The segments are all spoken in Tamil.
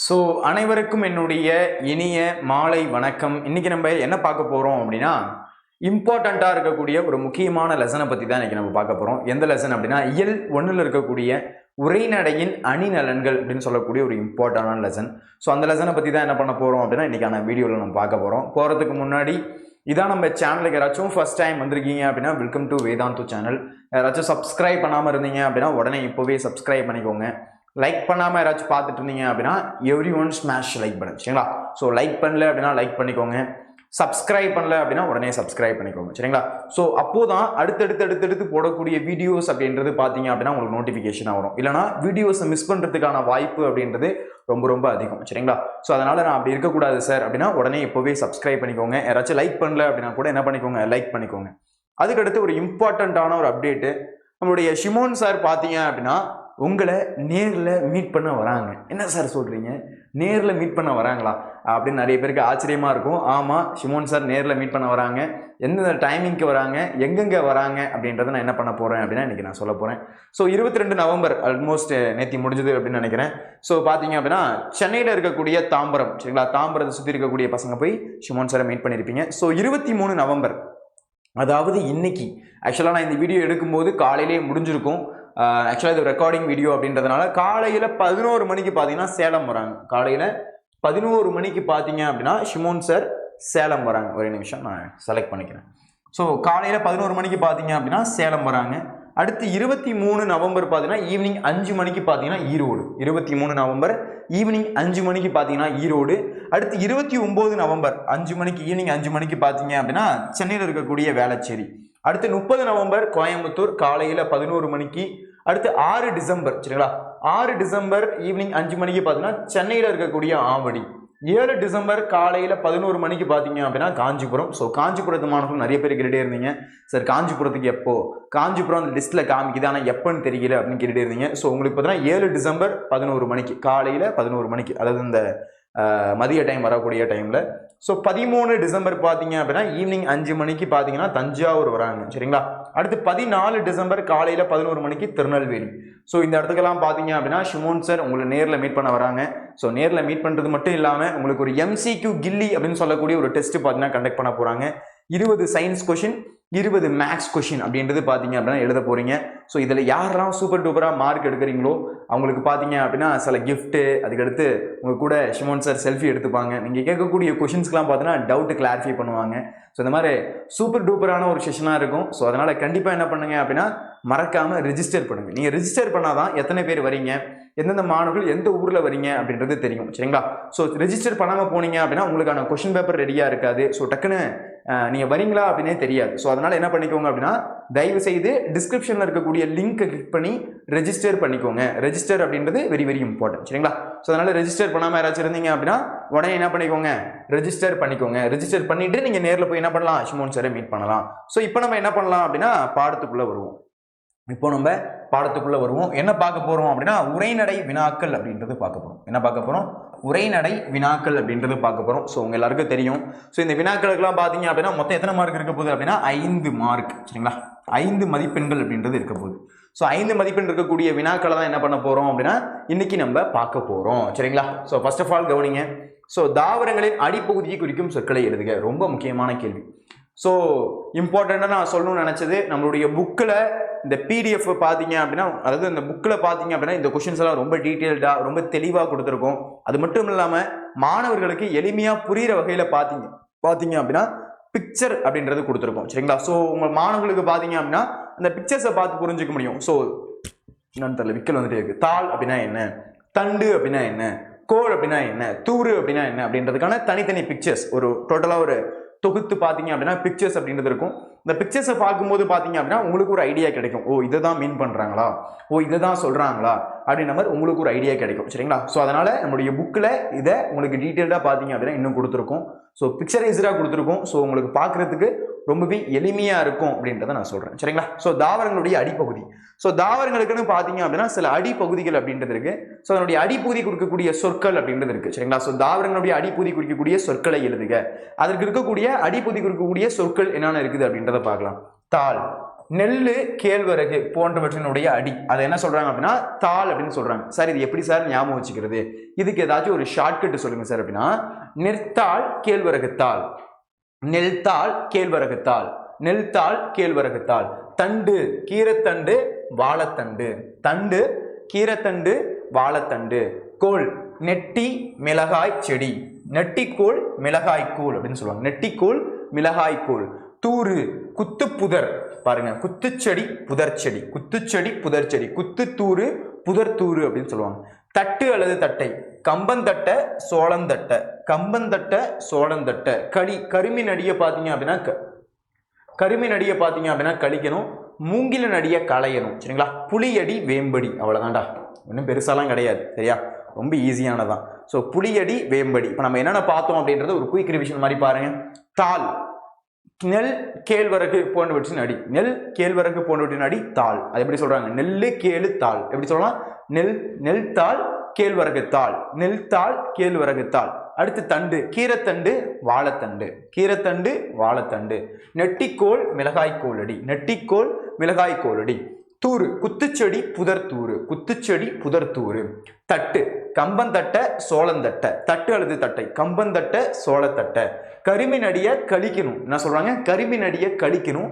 ஸோ அனைவருக்கும் என்னுடைய இனிய மாலை வணக்கம். இன்னைக்கு நம்ம என்ன பார்க்க போறோம் அப்படின்னா, இம்பார்ட்டண்ட்டாக இருக்கக்கூடிய ஒரு முக்கியமான லெசனை பற்றி தான் இன்னைக்கு நம்ம பார்க்க போகிறோம். எந்த லெசன் அப்படின்னா, இயல் 1ல் இருக்கக்கூடிய உரைநடையின் அணிநலன்கள் அப்படின்னு சொல்லக்கூடிய ஒரு இம்பார்ட்டண்டான லெசன். ஸோ அந்த லெசனை பற்றி தான் என்ன பண்ண போகிறோம் அப்படின்னா, இன்னைக்கான வீடியோவில் நம்ம பார்க்க போகிறோம். போகிறதுக்கு முன்னாடி இதான் நம்ம சேனலுக்கு யாராச்சும் ஃபர்ஸ்ட் டைம் வந்திருக்கீங்க அப்படின்னா, வெல்கம் டு வேதாந்து சேனல். யாராச்சும் சப்ஸ்கிரைப் பண்ணாமல் இருந்தீங்க அப்படின்னா உடனே இப்போவே சப்ஸ்கிரைப் பண்ணிக்கோங்க. லைக் பண்ணாமல் யாராச்சும் பார்த்துட்டு இருந்தீங்க அப்படின்னா every one smash like button, சரிங்களா? ஸோ லைக் பண்ணல அப்படின்னா லைக் பண்ணிக்கோங்க. சப்ஸ்கிரைப் பண்ணல அப்படின்னா உடனே சப்ஸ்கிரைப் பண்ணிக்கோங்க, சரிங்களா? ஸோ அப்போதான் அடுத்தடுத்து போடக்கூடிய வீடியோஸ் அப்படின்றது பார்த்தீங்க அப்படின்னா உங்களுக்கு நோட்டிஃபிகேஷனாக வரும். இல்லைனா வீடியோஸை மிஸ் பண்ணுறதுக்கான வாய்ப்பு அப்படின்றது ரொம்ப அதிகம், சரிங்களா? ஸோ அதனால் நான் அப்படி இருக்கக்கூடாது சார் அப்படின்னா உடனே இப்போவே சப்ஸ்கிரைப் பண்ணிக்கோங்க. யாராச்சும் லைக் பண்ணல அப்படின்னா கூட என்ன பண்ணிக்கோங்க, லைக் பண்ணிக்கோங்க. அதுக்கடுத்து ஒரு இம்பார்ட்டண்ட்டான ஒரு அப்டேட்டு, நம்மளுடைய ஷிமோன் சார் பார்த்தீங்க அப்படின்னா உங்களை நேரில் மீட் பண்ண வராங்க. என்ன சார் சொல்கிறீங்க, நேரில் மீட் பண்ண வராங்களா அப்படின்னு நிறைய பேருக்கு ஆச்சரியமாக இருக்கும். ஆமாம், ஷிமோன் சார் நேரில் மீட் பண்ண வராங்க. எந்தெந்த டைமிங்க்கு வராங்க, எங்கெங்கே வராங்க அப்படின்றத நான் என்ன பண்ண போகிறேன் அப்படின்னா இன்றைக்கி நான் சொல்ல போகிறேன். ஸோ 22 நவம்பர் ஆல்மோஸ்ட் நேற்று முடிஞ்சது அப்படின்னு நினைக்கிறேன். ஸோ பார்த்தீங்க அப்படின்னா சென்னையில் இருக்கக்கூடிய தாம்பரம், சரிங்களா? தாம்பரத்தை சுற்றி இருக்கக்கூடிய பசங்க போய் ஷிமோன் சாரை மீட் பண்ணியிருப்பீங்க. ஸோ 23 நவம்பர், அதாவது இன்னைக்கு ஆக்சுவலாக நான் இந்த வீடியோ எடுக்கும்போது காலையிலேயே முடிஞ்சிருக்கும். ஆக்சுவலாக இது ரெக்கார்டிங் வீடியோ அப்படின்றதுனால காலையில் 11 மணிக்கு பார்த்தீங்கன்னா சேலம் வராங்க. காலையில் 11 மணிக்கு பார்த்தீங்க அப்படின்னா ஷிமோன் சார் சேலம் வராங்க. ஒரே நிமிஷம் நான் செலக்ட் பண்ணிக்கிறேன். ஸோ காலையில் 11 மணிக்கு பார்த்தீங்க அப்படின்னா சேலம் வராங்க. அடுத்து 23 நவம்பர் பார்த்தீங்கன்னா ஈவினிங் 5 மணிக்கு பார்த்தீங்கன்னா ஈரோடு. 23 நவம்பர் ஈவினிங் 5 மணிக்கு பார்த்தீங்கன்னா ஈரோடு. அடுத்து 29 நவம்பர் 5 மணிக்கு ஈவினிங் 5 மணிக்கு பார்த்தீங்க அப்படின்னா சென்னையில் இருக்கக்கூடிய வேளச்சேரி. அடுத்து 30 நவம்பர் கோயம்புத்தூர் காலையில் 11 மணிக்கு. அடுத்து 6 டிசம்பர், சரிங்களா? 6 டிசம்பர் ஈவினிங் 5 மணிக்கு பார்த்தீங்கன்னா சென்னையில் இருக்கக்கூடிய ஆவடி. 7 டிசம்பர் காலையில் 11 மணிக்கு பார்த்தீங்க அப்படின்னா காஞ்சிபுரம். ஸோ காஞ்சிபுரத்து மாணவர்கள் நிறைய பேர் கேட்டுகிட்டே இருந்தீங்க, சார் காஞ்சிபுரத்துக்கு எப்போ, காஞ்சிபுரம் அந்த லிஸ்ட்டில் காமிக்குது ஆனால் எப்போன்னு தெரியல அப்படின்னு கேட்டுகிட்டே இருந்தீங்க. ஸோ உங்களுக்கு பார்த்தீங்கன்னா 7 டிசம்பர் 11 மணிக்கு, காலையில் 11 மணிக்கு, அதாவது இந்த மதிய டைம் வரக்கூடிய டைமில். ஸோ 13 டிசம்பர் பார்த்தீங்க அப்படின்னா ஈவினிங் 5 மணிக்கு பார்த்தீங்கன்னா தஞ்சாவூர் வராங்க, சரிங்களா? அடுத்து 14 டிசம்பர் காலையில் 11 மணிக்கு திருநெல்வேலி. ஸோ இந்த இடத்துக்கெல்லாம் பார்த்தீங்க அப்படின்னா ஷிமோன் சார் உங்களை நேரில் மீட் பண்ண வராங்க. ஸோ நேரில் மீட் பண்ணுறது மட்டும் இல்லாமல் உங்களுக்கு ஒரு MCQ கில்லி அப்படின்னு சொல்லக்கூடிய ஒரு டெஸ்ட் பார்த்தீங்கன்னா கண்டக்ட் பண்ண போகிறாங்க. 20 சயின்ஸ் கொஷின், 20 மேக்ஸ் கொஷின் அப்படின்றது பார்த்தீங்க அப்படின்னா எழுத போகிறீங்க. ஸோ இதில் யாரெல்லாம் சூப்பர் டூப்பராக மார்க் எடுக்கிறீங்களோ அவங்களுக்கு பார்த்தீங்க அப்படின்னா சில கிஃப்ட்டு, அதுக்கடுத்து உங்கள் கூட ஷிமோன் சார் செல்ஃபி எடுத்துப்பாங்க. நீங்கள் கேட்கக்கூடிய கொஷின்ஸ்க்கெலாம் பார்த்தீங்கன்னா டவுட்டு கிளாரிஃபை பண்ணுவாங்க. ஸோ இந்த மாதிரி சூப்பர் டூப்பரான ஒரு செஷனாக இருக்கும். ஸோ அதனால் கண்டிப்பாக என்ன பண்ணுங்க அப்படின்னா மறக்காமல் ரிஜிஸ்டர் பண்ணுங்கள். நீங்கள் ரிஜிஸ்டர் பண்ணாதான் எத்தனை பேர் வரீங்க, எந்தெந்த மாணவர்கள் எந்த ஊரில் வரீங்க அப்படின்றது தெரியும், சரிங்களா? ஸோ ரிஜிஸ்டர் பண்ணாமல் போனீங்க அப்படின்னா உங்களுக்கான கொஷின் பேப்பர் ரெடியாக இருக்காது. ஸோ டக்குன்னு நீங்கள் வரீங்களா அப்படின்னே தெரியாது. ஸோ அதனால் என்ன பண்ணிக்கோங்க அப்படின்னா தயவு செய்து டிஸ்கிரிப்ஷனில் இருக்கக்கூடிய லிங்க்கை கிளிக் பண்ணி ரெஜிஸ்டர் பண்ணிக்கோங்க. ரெஜிஸ்டர் அப்படின்றது வெரி இம்பார்ட்டன்ட், சரிங்களா? ஸோ அதனால் ரெஜிஸ்டர் பண்ணாமல் யாராச்சும் இருந்தீங்க அப்படின்னா உடனே என்ன பண்ணிக்கோங்க, ரெஜிஸ்டர் பண்ணிக்கோங்க. ரெஜிஸ்டர் பண்ணிவிட்டு நீங்கள் நேரில் போய் என்ன பண்ணலாம், ஷிமோன் சாரை மீட் பண்ணலாம். ஸோ இப்போ நம்ம என்ன பண்ணலாம் அப்படின்னா பாடத்துக்குள்ளே வருவோம். என்ன பார்க்க போகிறோம் அப்படின்னா உரைநடை வினாக்கள் அப்படின்றது பார்க்க போகிறோம். என்ன பார்க்க போகிறோம், உரைநடை வினாக்கள் அப்படின்றது பார்க்க போகிறோம். ஸோ உங்கள் எல்லாருக்கும் தெரியும். ஸோ இந்த வினாக்களுக்கெல்லாம் பார்த்தீங்க அப்படின்னா மொத்தம் எத்தனை மார்க் இருக்க போகுது அப்படின்னா 5 மார்க், சரிங்களா? 5 மதிப்பெண்கள் அப்படின்றது இருக்க போகுது. ஸோ 5 மதிப்பெண் இருக்கக்கூடிய வினாக்களை தான் என்ன பண்ண போகிறோம் அப்படின்னா இன்னைக்கு நம்ம பார்க்க போகிறோம், சரிங்களா? ஸோ ஃபர்ஸ்ட் ஆஃப் ஆல் கவனிங்க. ஸோ தாவரங்களின் அடிப்பகுதியை குறிக்கும் சொற்களை எழுதுக. ரொம்ப முக்கியமான கேள்வி. ஸோ இம்பார்ட்டண்ட்டாக நான் சொல்லணும்னு நினச்சது, நம்மளுடைய புக்கில் இந்த PDF பார்த்தீங்க அப்படின்னா, அதாவது இந்த புக்கில் பார்த்தீங்க அப்படின்னா இந்த கொஷின்ஸ் எல்லாம் ரொம்ப டீட்டெயில்டாக ரொம்ப தெளிவாக கொடுத்துருக்கோம். அது மட்டும் இல்லாமல் மாணவர்களுக்கு எளிமையாக புரிகிற வகையில் பார்த்தீங்க அப்படின்னா பிக்சர் அப்படின்றது கொடுத்துருக்கோம், சரிங்களா? ஸோ உங்கள் மாணவர்களுக்கு பார்த்தீங்க அப்படின்னா அந்த பிக்சர்ஸை பார்த்து புரிஞ்சுக்க முடியும். ஸோ என்னன்னு தெரியல, விக்கல் வந்துட்டே இருக்குது. தாள் அப்படின்னா என்ன, தண்டு அப்படின்னா என்ன, கோல் அப்படின்னா என்ன, தூறு அப்படின்னா என்ன அப்படின்றதுக்கான தனித்தனி பிக்சர்ஸ் ஒரு டோட்டலாக ஒரு தொகுத்து பார்த்தீங்க அப்படின்னா பிக்சர்ஸ் அப்படின்றது இருக்கும். இந்த பிக்சர்ஸை பார்க்கும்போது பார்த்தீங்க அப்படின்னா உங்களுக்கு ஒரு ஐடியா கிடைக்கும். ஓ இதை தான் மீன் பண்ணுறாங்களா, ஓ இதை தான் சொல்கிறாங்களா அப்படின்ற மாதிரி உங்களுக்கு ஒரு ஐடியா கிடைக்கும், சரிங்களா? ஸோ அதனால் நம்மளுடைய புக்கில் இதை உங்களுக்கு டீட்டெயில்டாக பார்த்தீங்க அப்படின்னா இன்னும் கொடுத்துருக்கோம். ஸோ பிக்சரைஸ்டாக கொடுத்துருக்கோம். ஸோ உங்களுக்கு பார்க்குறதுக்கு ரொம்பவே எளிமையாக இருக்கும் அப்படின்றத நான் சொல்கிறேன், சரிங்களா? ஸோ தாவரங்களுடைய அடிப்பகுதி. ஸோ தாவரங்களுக்குன்னு பார்த்தீங்க அப்படின்னா சில அடிப்பகுதிகள் அப்படின்றது இருக்குது. ஸோ அதனுடைய அடிப்பகுதி கொடுக்கக்கூடிய சொற்கள் அப்படின்றது இருக்குது, சரிங்களா? ஸோ தாவரங்களுடைய அடிப்பகுதி குறிக்கக்கூடிய சொற்களை எழுதுக. அதற்கு இருக்கக்கூடிய அடிப்பகுதி கொடுக்கக்கூடிய சொற்கள் என்னென்ன இருக்குது அப்படின்றத பார்க்கலாம். தாள், நெல்லு கேழ்வரகு போன்றவற்றினுடைய அடி அதை என்ன சொல்றாங்க அப்படின்னா தாள் அப்படின்னு சொல்றாங்க. சார் இது எப்படி சார் ஞாபகம் வச்சுக்கிறது? இதுக்கு ஏதாச்சும் ஒரு ஷார்ட்கட் சொல்லுங்க சார் அப்படின்னா, நெற்தாள் கேழ்வரகு தாள், நெல்தாள் கேழ்வரகு தாள், நெல்தாள் கேழ்வரகு தாள், தண்டு கீரைத்தண்டு வாழைத்தண்டு, தண்டு கீரைத்தண்டு வாழைத்தண்டு, கோல் நெட்டி மிளகாய் செடி, நெட்டிக்கோள் மிளகாய்க்கூழ் அப்படின்னு சொல்லுவாங்க, நெட்டிக்கோள் மிளகாய்க்கூழ், தூறு குத்துப்புதர், பாருங்க குத்துச்செடி புதர்ச்செடி, குத்துச்செடி புதர்ச்செடி, குத்துத்தூறு புதர்த்தூறு அப்படின்னு சொல்லுவாங்க. தட்டு அல்லது தட்டை, கம்பந்தட்டை சோளந்தட்டை, கம்பந்தட்டை சோளந்தட்டை, கருமி நடிய பார்த்தீங்க அப்படின்னா கருமி நடிய பார்த்தீங்க அப்படின்னா கழிக்கணும், மூங்கில நடிய களையணும். சரிங்களா? புளியடி வேம்படி, அவ்வளோதான்டா, இன்னும் பெருசாலாம் கிடையாது. சரியா? ரொம்ப ஈஸியானதான். ஸோ புளியடி வேம்படி. இப்போ நம்ம என்னென்ன பார்த்தோம் அப்படின்றது ஒரு குயிக் ரிவிஷன் மாதிரி பாருங்க. தாள் நெல் கேழ்வரகு போன்றவற்றின் அடி, நெல் கேழ்வரகு போன்றவற்றின் அடி தாள். அது எப்படி சொல்றாங்க? நெல்லு கேழு தாள். எப்படி சொல்லலாம்? நெல் தாள் கேழ்வரகு தாள், நெல் தாள் கேழ்வரகு தாள். அடுத்து தண்டு கீரைத்தண்டு வாழைத்தண்டு, கீரைத்தண்டு வாழைத்தண்டு, நெட்டிக்கோள் மிளகாய்க்கோள் அடி, நெட்டிக்கோள் மிளகாய்க்கோள் அடி, தூறு குத்துச்செடி புதர்த்தூறு, குத்துச்செடி புதர்த்தூறு, தட்டு கம்பந்தட்டை சோளந்தட்டை, தட்டு அல்லது தட்டை, கம்பந்தட்டை சோளத்தட்டை, கருமி நடிய கழிக்கணும். என்ன சொல்றாங்க? கருமி நடிய கழிக்கணும்,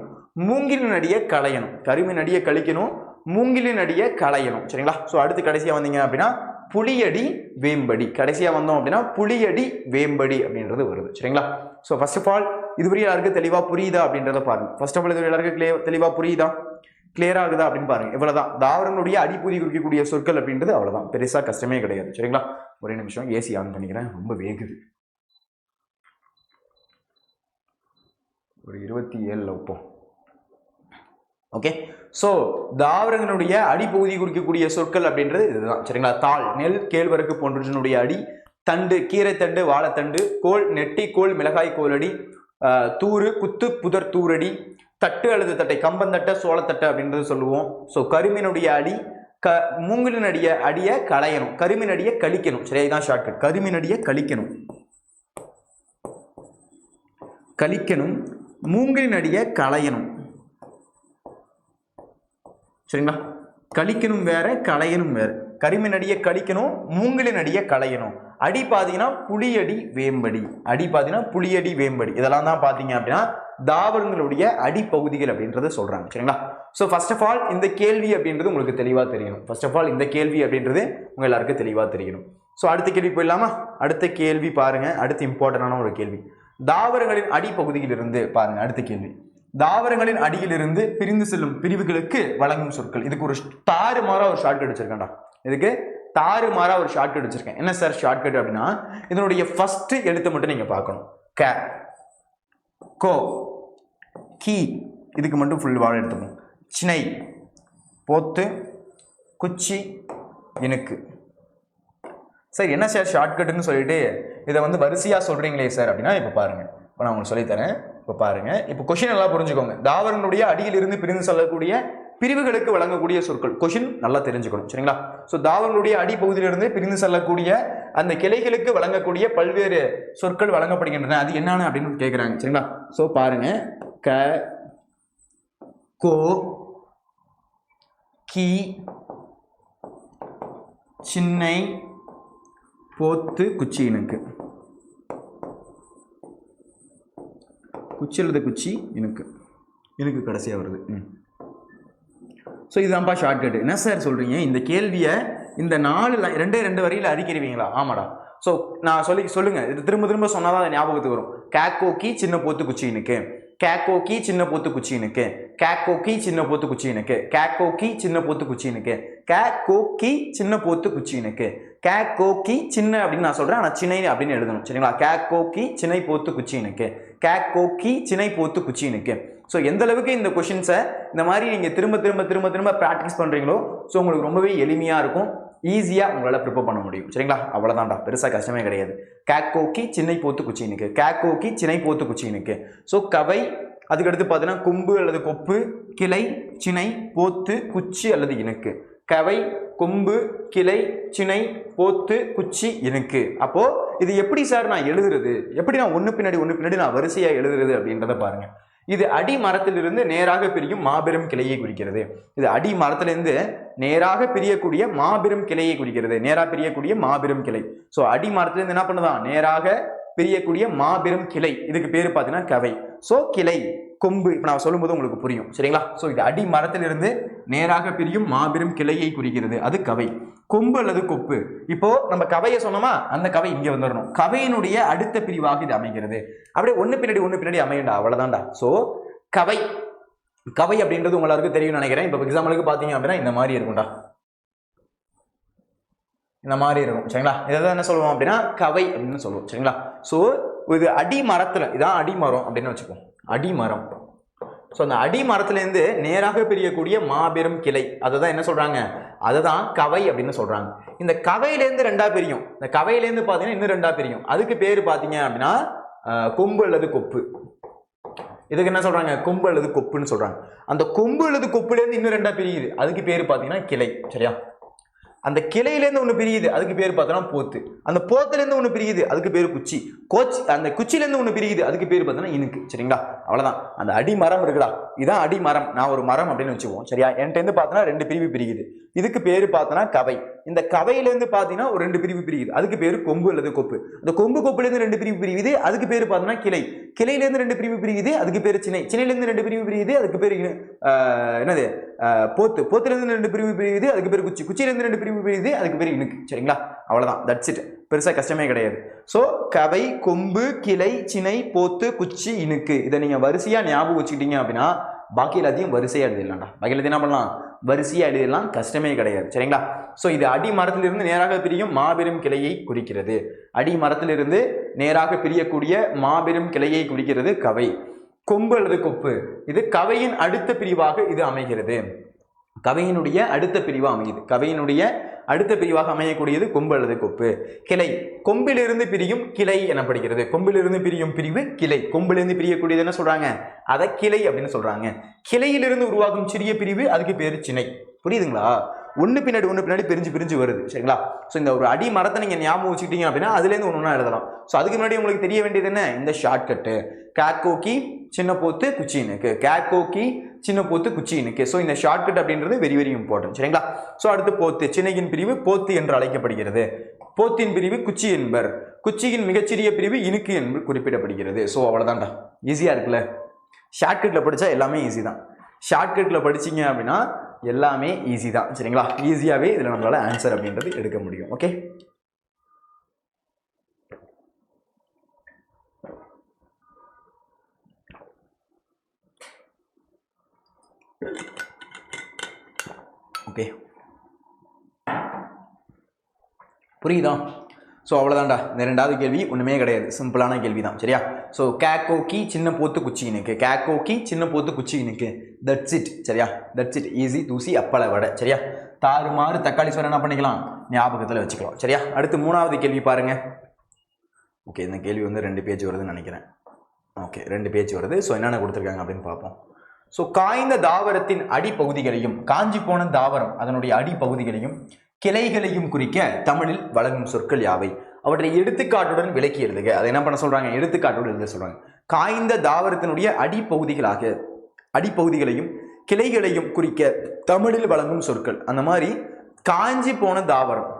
மூங்கில் நடிய களையணும், கருமி நடிய கழிக்கணும், மூங்கில் நடிய களையணும். சரிங்களா? ஸோ அடுத்து கடைசியா வந்தீங்க அப்படின்னா புளியடி வேம்படி, கடைசியா வந்தோம் அப்படின்னா புளியடி வேம்படி அப்படின்றது வருது. சரிங்களா? ஸோ ஃபர்ஸ்ட் ஆஃப் ஆல் இதுவரை எல்லாருக்கும் தெளிவா புரியுதா அப்படின்றத பாருங்க. ஃபர்ஸ்ட் ஆஃப் ஆல் இது எல்லாருக்கும் தெளிவா புரியுதா, கிளியர் ஆகுதா அப்படின்னு பாருங்க. இவ்வளவுதான் தாவரங்களுடைய அடிப்பகுதி குறிக்கக்கூடிய சொற்கள் அப்படின்றது, அவ்வளவுதான், பெருசா கஷ்டமே கிடையாது. சரிங்களா? ஒரே நிமிஷம் ஏசி ஆன் பண்ணிக்கிறேன், ரொம்ப வேகுது. ஒரு 27 வைப்போம். ஓகே. ஸோ தாவரங்களுடைய அடிப்பகுதி குறிக்கக்கூடிய சொற்கள் அப்படின்றது இதுதான். சரிங்களா? தாள் நெல் கேழ்வரகு போன்றவற்றினுடைய அடி, தண்டு கீரைத்தண்டு வாழைத்தண்டு, கோல் நெட்டி கோள் மிளகாய் கோலடி, தூறு குத்து புதர் தூரடி, தட்டு அல்லது தட்டை கம்பந்தட்டை சோளத்தட்டை அப்படின்றது சொல்லுவோம். ஸோ கருமினுடைய அடி மூங்கிலின் அடியை களையணும், கருமின் அடியை கழிக்கணும். சரியா? இதுதான் ஷார்ட்கட். கருமின் அடியை கழிக்கணும், கழிக்கணும், மூங்கிலின் அடியை களையணும். சரிங்களா? கழிக்கணும் வேற, களையணும் வேற. கரிமின் அடியை கழிக்கணும், மூங்கிலின் அடியை களையணும். அடி பார்த்தீங்கன்னா புளியடி வேம்படி, அடி பார்த்தீங்கன்னா புளியடி வேம்படி. இதெல்லாம் தான் பார்த்தீங்க அப்படின்னா தாவரங்களுடைய அடிப்பகுதிகள் அப்படின்றத சொல்றாங்க. சரிங்களா? ஸோ ஃபர்ஸ்ட் ஆஃப் ஆல் இந்த கேள்வி அப்படின்றது உங்களுக்கு தெளிவாக தெரியணும். ஃபர்ஸ்ட் ஆஃப் ஆல் இந்த கேள்வி அப்படின்றது உங்க எல்லாருக்கும் தெளிவாக தெரியணும். ஸோ அடுத்த கேள்வி போயிடலாமா? அடுத்த கேள்வி பாருங்க, அடுத்த இம்பார்ட்டன்டான ஒரு கேள்வி. தாவரங்களின் அடிப்பகுதியிலிருந்து பாருங்க. அடுத்த கேள்வி, தாவரங்களின் அடியிலிருந்து பிரிந்து செல்லும் பிரிவுகளுக்கு வழங்கும் சொற்கள். இதுக்கு ஒரு தாறுமாறா ஒரு ஷார்ட்கட் வச்சிருக்கேன்டா. இதுக்கு தாறுமாறா ஒரு ஷார்ட்கட் வச்சிருக்கேன். என்ன சார் ஷார்ட்கட் அப்படின்னா, இதனுடைய ஃபர்ஸ்ட் எழுத்து மட்டும் நீங்க பார்க்கணும். க கோ கி, இதுக்கு மட்டும் ஃபுல் வாழை எடுத்துக்கணும். சினை போத்து குச்சி இனுக்கு. சார் என்ன சார் ஷார்ட்கட்னு சொல்லிட்டு இதை வந்து வரிசையா சொல்றீங்களே சார் அப்படின்னா, இப்போ பாருங்க, இப்போ நான் உங்களுக்கு சொல்லித்தரேன். இப்போ பாருங்க, இப்போ கொஷின் எல்லாம் புரிஞ்சுக்கோங்க. தாவரங்களுடைய அடியிலிருந்து பிரிந்து செல்லக்கூடிய பிரிவுகளுக்கு வழங்கக்கூடிய சொற்கள். கொஷின் நல்லா தெரிஞ்சுக்கணும். சரிங்களா? ஸோ தாவரங்களுடைய அடிப்பகுதியிலிருந்து பிரிந்து செல்லக்கூடிய அந்த கிளைகளுக்கு வழங்கக்கூடிய பல்வேறு சொற்கள் வழங்கப்படுகின்றன. அது என்னன்னு அப்படின்னு கேட்குறாங்க. சரிங்களா? ஸோ பாருங்க, க கோ கி சின்னை போத்து குச்சி இனுக்கு. குச்சி எழுத குச்சி இனுக்கு, இனுக்கு கடைசியாக வருது. ஸோ இதுதான்ப்பா ஷார்ட்கட். என்ன சார் சொல்கிறீங்க? இந்த கேள்வியை இந்த 2 வரியில் அறிக்கிறீங்களா? ஆமாடா. ஸோ நான் சொல்லுங்க, இது திரும்ப திரும்ப சொன்னால் தான் ஞாபகத்துக்கு வரும். கேக்கோக்கி சின்ன போத்து குச்சி இனுக்கு, கேக்கோக்கி சின்ன போத்து குச்சி இனுக்கு, கேக்கோக்கி சின்ன போத்து குச்சி இனுக்கு, கேக்கோக்கி சின்ன போத்து குச்சி இனுக்கு, கேக்கோக்கி சின்ன போத்து குச்சி இனுக்கு, கேக்கோக்கி சின்ன அப்படின்னு நான் சொல்கிறேன், ஆனால் சின்னை அப்படின்னு எழுதணும். சரிங்களா? கேக்கோக்கி சின்னை போத்து குச்சி இனுக்கு, கேக்கோக்கி சின்னை போத்து குச்சி இனுக்கு. ஸோ எந்த அளவுக்கு இந்த கொஷின்ஸை இந்த மாதிரி நீங்கள் திரும்ப திரும்ப திரும்ப திரும்ப ப்ராக்டிஸ் பண்ணுறீங்களோ, ஸோ உங்களுக்கு ரொம்பவே எளிமையாக இருக்கும், ஈஸியாக உங்களால் ப்ரிப்பேர் பண்ண முடியும். சரிங்களா? அவ்வளோதான்டா, பெருசாக கஷ்டமே கிடையாது. கேக்கோக்கி சின்னை போத்து குச்சினுக்கு, கேக்கோக்கி சின்னை போத்து குச்சினுக்கு. ஸோ கவை, அதுக்கடுத்து பார்த்தீங்கன்னா கொம்பு அல்லது கொப்பு, கிளை சினை போத்து குச்சி அல்லது இனுக்கு. கவை கொம்பு கிளை சினை போத்து குச்சி இனுக்கு. அப்போது இது எப்படி சார் நான் எழுதுறது, எப்படி நான் ஒன்று பின்னாடி நான் வரிசையாக எழுதுறது அப்படின்றத பாருங்க. இது அடி மரத்திலிருந்து நேராக பிரியும் மாபெரும் கிளையை குறிக்கிறது. இது அடி மரத்திலிருந்து நேராக பிரியக்கூடிய மாபெரும் கிளையை குறிக்கிறது. நேராக பிரியக்கூடிய மாபெரும் கிளை. ஸோ அடி மரத்திலிருந்து என்ன பண்ணுதான், நேராக பிரியக்கூடிய மாபெரும் கிளை. இதுக்கு பேரு பார்த்தீங்கன்னா கவை. ஸோ கிளை, கொம்பு, இப்போ நான் சொல்லும்போது உங்களுக்கு புரியும், சரிங்களா? ஸோ இது அடி மரத்திலிருந்து நேராக பிரியும் மாபெரும் கிளையை குறிக்கிறது, அது கவை. கொம்பு அல்லது கொப்பு. இப்போ நம்ம கவையை சொன்னோமா, அந்த கவை இங்கே வந்துடணும். கவையினுடைய அடுத்த பிரிவாக இது அமைகிறது. அப்படியே ஒன்று பின்னாடி அமையண்டா, அவ்வளோதான்டா. ஸோ கவை, கவை அப்படின்றது உங்களுக்கு தெரியும் நினைக்கிறேன். இப்போ எக்ஸாம்பிளுக்கு பார்த்தீங்க அப்படின்னா இந்த மாதிரி இருக்கும்டா, இந்த மாதிரி இருக்கும், சரிங்களா? இதை என்ன சொல்லுவோம் அப்படின்னா கவை அப்படின்னு சொல்லுவோம், சரிங்களா? ஸோ இது அடி மரத்துல, இதான் அடிமரம் அப்படின்னு வச்சுப்போம், அடிமரம். ஸோ அந்த அடிமரத்துலேருந்து நேராக பிரியக்கூடிய மாபெரும் கிளை, அதை தான் என்ன சொல்றாங்க, அதை தான் கவை அப்படின்னு சொல்றாங்க. இந்த கவையிலேருந்து ரெண்டா பிரியும். இந்த கவையிலேருந்து பார்த்தீங்கன்னா இன்னும் ரெண்டா பிரியும். அதுக்கு பேர் பார்த்தீங்க அப்படின்னா கொம்பு அல்லது கொப்பு. இதுக்கு என்ன சொல்றாங்க, கொம்பு அல்லது கொப்புன்னு சொல்றாங்க. அந்த கொம்பு அல்லது கொப்புலேருந்து இன்னும் ரெண்டா பிரியுது, அதுக்கு பேர் பார்த்தீங்கன்னா கிளை, சரியா? அந்த கிளையிலேருந்து ஒன்று பிரியுது, அதுக்கு பேர் பார்த்தோன்னா போத்து. அந்த போத்துலேருந்து ஒன்று பிரியுது, அதுக்கு பேர் குச்சி. அந்த குச்சிலேருந்து ஒன்று பிரியுது, அதுக்கு பேர் பார்த்தோன்னா இனுக்கு, சரிங்களா? அவ்வளோதான். அந்த அடிமரம் இருக்குடா, இதான் அடிமரம். நான் ஒரு மரம் அப்படின்னு வச்சுக்குவோம், சரியா? என்கிட்ட பார்த்தோன்னா ரெண்டு பிரிவு பிரியுது, இதுக்கு பேர் பார்த்தோன்னா கவை. இந்த கவையிலேருந்து பார்த்தீங்கன்னா ஒரு ரெண்டு பிரிவு பிரியுது, அதுக்கு பேர் கொம்பு அல்லது கொப்பு. அந்த கொம்பு கொப்புலேருந்து ரெண்டு பிரிவு பிரியுது, அதுக்கு பேர் பார்த்தோன்னா கிளை. கிளையிலேருந்து ரெண்டு பிரிவு பிரியுது, அதுக்கு பேர் சினை. சினையிலேருந்து ரெண்டு பிரிவு பிரியுது, அதுக்கு பேர் என்னது, போத்து. போத்துலேருந்து ரெண்டு பிரிவு பிரியுது, அதுக்கு பேர் குச்சி. குச்சியிலேருந்து ரெண்டு பிரிவு பிரியுது, அதுக்கு பேர் இனுக்கு, சரிங்களா? அவ்வளோதான், தட்ஸ் இட். பெருசாக கஷ்டமே கிடையாது. ஸோ கவை, கொம்பு, கிளை, சினை, போத்து, குச்சி, இனுக்கு, இதை நீங்கள் வரிசையாக ஞாபகம் வச்சுக்கிட்டீங்க அப்படின்னா பாக்கி எல்லாத்தையும் வரிசையாக எழுதிடலாம்டா. பாக்கி எல்லாத்தையும் என்ன பண்ணலாம், வரிசையாக எழுதிடலாம், கஷ்டமே கிடையாது, சரிங்களா? ஸோ இது அடி மரத்திலிருந்து நேராக பிரியும் மாபெரும் கிளையை குறிக்கிறது. அடி மரத்திலிருந்து நேராக பிரியக்கூடிய மாபெரும் கிளையை குறிக்கிறது கவை. கொம்பு அல்லது கொப்பு, இது கவையின் அடுத்த பிரிவாக இது அமைகிறது. கவையினுடைய அடுத்த பிரிவாக அமையுது. கவையினுடைய அடுத்த பிரிவாக அமையக்கூடியது கொம்பு அல்லது கொப்பு. கிளை, கொம்பிலிருந்து பிரியும் கிளை எனப்படுகிறது. கொம்பிலிருந்து பிரியும் பிரிவு கிளை. கொம்பிலிருந்து பிரியக்கூடியது என்ன சொல்றாங்க, அதை கிளை அப்படின்னு சொல்றாங்க. கிளையிலிருந்து உருவாகும் சிறிய பிரிவு, அதுக்கு பேரு சினை. புரியுதுங்களா? ஒன்று பின்னாடி பிரிஞ்சு வருது, சரிங்களா? ஸோ இந்த ஒரு அடி மரத்தை நீங்கள் ஞாபகம் வச்சுக்கிட்டீங்க அப்படின்னா அதுலேருந்து ஒன்று எழுதலாம். ஸோ அதுக்கு முன்னாடி உங்களுக்கு தெரிய வேண்டியது என்ன, இந்த ஷார்ட்கட்டு கேக்கோக்கி சின்ன போத்து குச்சினுக்கு, கேக்கோக்கி சின்ன போத்து குச்சினுக்கு. ஸோ இந்த ஷார்ட்கட் அப்படின்றது வெரி வெரி இம்பார்ட்டன்ட், சரிங்களா? ஸோ அடுத்து போத்து. சினையின் பிரிவு போத்து என்று அழைக்கப்படுகிறது. போத்தின் பிரிவு குச்சி என்பர். குச்சியின் மிகச்சிறிய பிரிவு இனுக்கு என்று குறிப்பிடப்படுகிறது. ஸோ அவ்வளோதான்டா, ஈஸியாக இருக்குல்ல? ஷார்ட்கட்டில் படித்தா எல்லாமே ஈஸி தான். ஷார்ட்கட்டில் படிச்சிங்க அப்படின்னா எல்லாமே ஈஸி தான், சரிங்களா? ஈஸியாகவே இதில் நம்மளால ஆன்சர் அப்படின்றது எடுக்க முடியும். ஓகே, ஓகே, புரியுதா? ஸோ அவ்வளோதான்டா. இந்த ரெண்டாவது கேள்வி ஒன்றுமே கிடையாது, சிம்பிளான கேள்வி தான், சரியா? ஸோ கேக்கோக்கி சின்ன போத்து குச்சினுக்கு, கேக்கோக்கி சின்ன போத்து குச்சினுக்கு, தட்ஸ் இட், சரியா? தட்ஸ் இட், ஈஸி தூசி அப்பள வடை, சரியா? தாறுமாறு தக்காளி சோறு என்ன பண்ணிக்கலாம், ஞாபகத்தில் வச்சுக்கலாம், சரியா? அடுத்து மூணாவது கேள்வி பாருங்க. ஓகே, இந்த கேள்வி வந்து 2 பேஜ் வருதுன்னு நினைக்கிறேன். ஓகே, 2 பேஜ் வருது. ஸோ என்னென்ன கொடுத்துருக்காங்க அப்படின்னு பார்ப்போம். ஸோ காய்ந்த தாவரத்தின் அடிப்பகுதிகளையும், காஞ்சி போன தாவரம் அதனுடைய அடிப்பகுதிகளையும் கிளைகளையும் குறிக்க தமிழில் வழங்கும் சொற்கள் யாவை? அவற்றை எடுத்துக்காட்டுடன் விளக்கி எழுதுக. அதை என்ன பண்ண சொல்றாங்க, எடுத்துக்காட்டுடன் எழுத சொல்றாங்க. காய்ந்த தாவரத்தினுடைய அடிப்பகுதிகளையும் கிளைகளையும் குறிக்க தமிழில் வழங்கும் சொற்கள். அந்த மாதிரி காஞ்சி போன தாவரம்,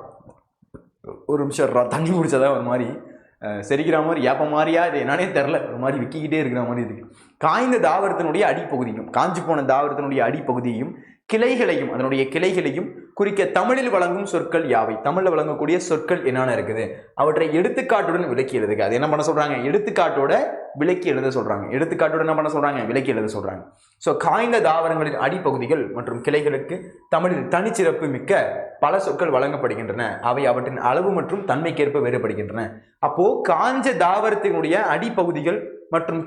ஒரு நிமிஷம் தண்ணி குடிச்சதா ஒரு மாதிரி செரிக்கிற மாதிரி ஏப்ப மாதிரியா, இது என்னன்னே தெரில, ஒரு மாதிரி விக்கிக்கிட்டே இருக்கிற மாதிரி இருக்கு. காய்ந்த தாவரத்தினுடைய அடிப்பகுதியும், காஞ்சி போன தாவரத்தினுடைய அடிப்பகுதியையும் கிளைகளையும், அதனுடைய கிளைகளையும் குறிக்க தமிழில் வழங்கும் சொற்கள் யாவை? தமிழில் வழங்கக்கூடிய சொற்கள் என்னென்ன இருக்குது, அவற்றை எடுத்துக்காட்டுடன் விளக்கி எழுதுக. அது என்ன பண்ண சொல்றாங்க, எடுத்துக்காட்டோட விளக்கி எழுத சொல்றாங்க. எடுத்துக்காட்டோட என்ன பண்ண சொல்றாங்க, விளக்கி எழுத சொல்றாங்க. ஸோ காய்ந்த தாவரங்களின் அடிப்பகுதிகள் மற்றும் கிளைகளுக்கு தமிழில் தனிச்சிறப்பு மிக்க பல சொற்கள் வழங்கப்படுகின்றன. அவை அவற்றின் அளவு மற்றும் தன்மைக்கேற்ப வேறுபடுகின்றன. அப்போ காஞ்ச தாவரத்தினுடைய அடிப்பகுதிகள் மற்றும்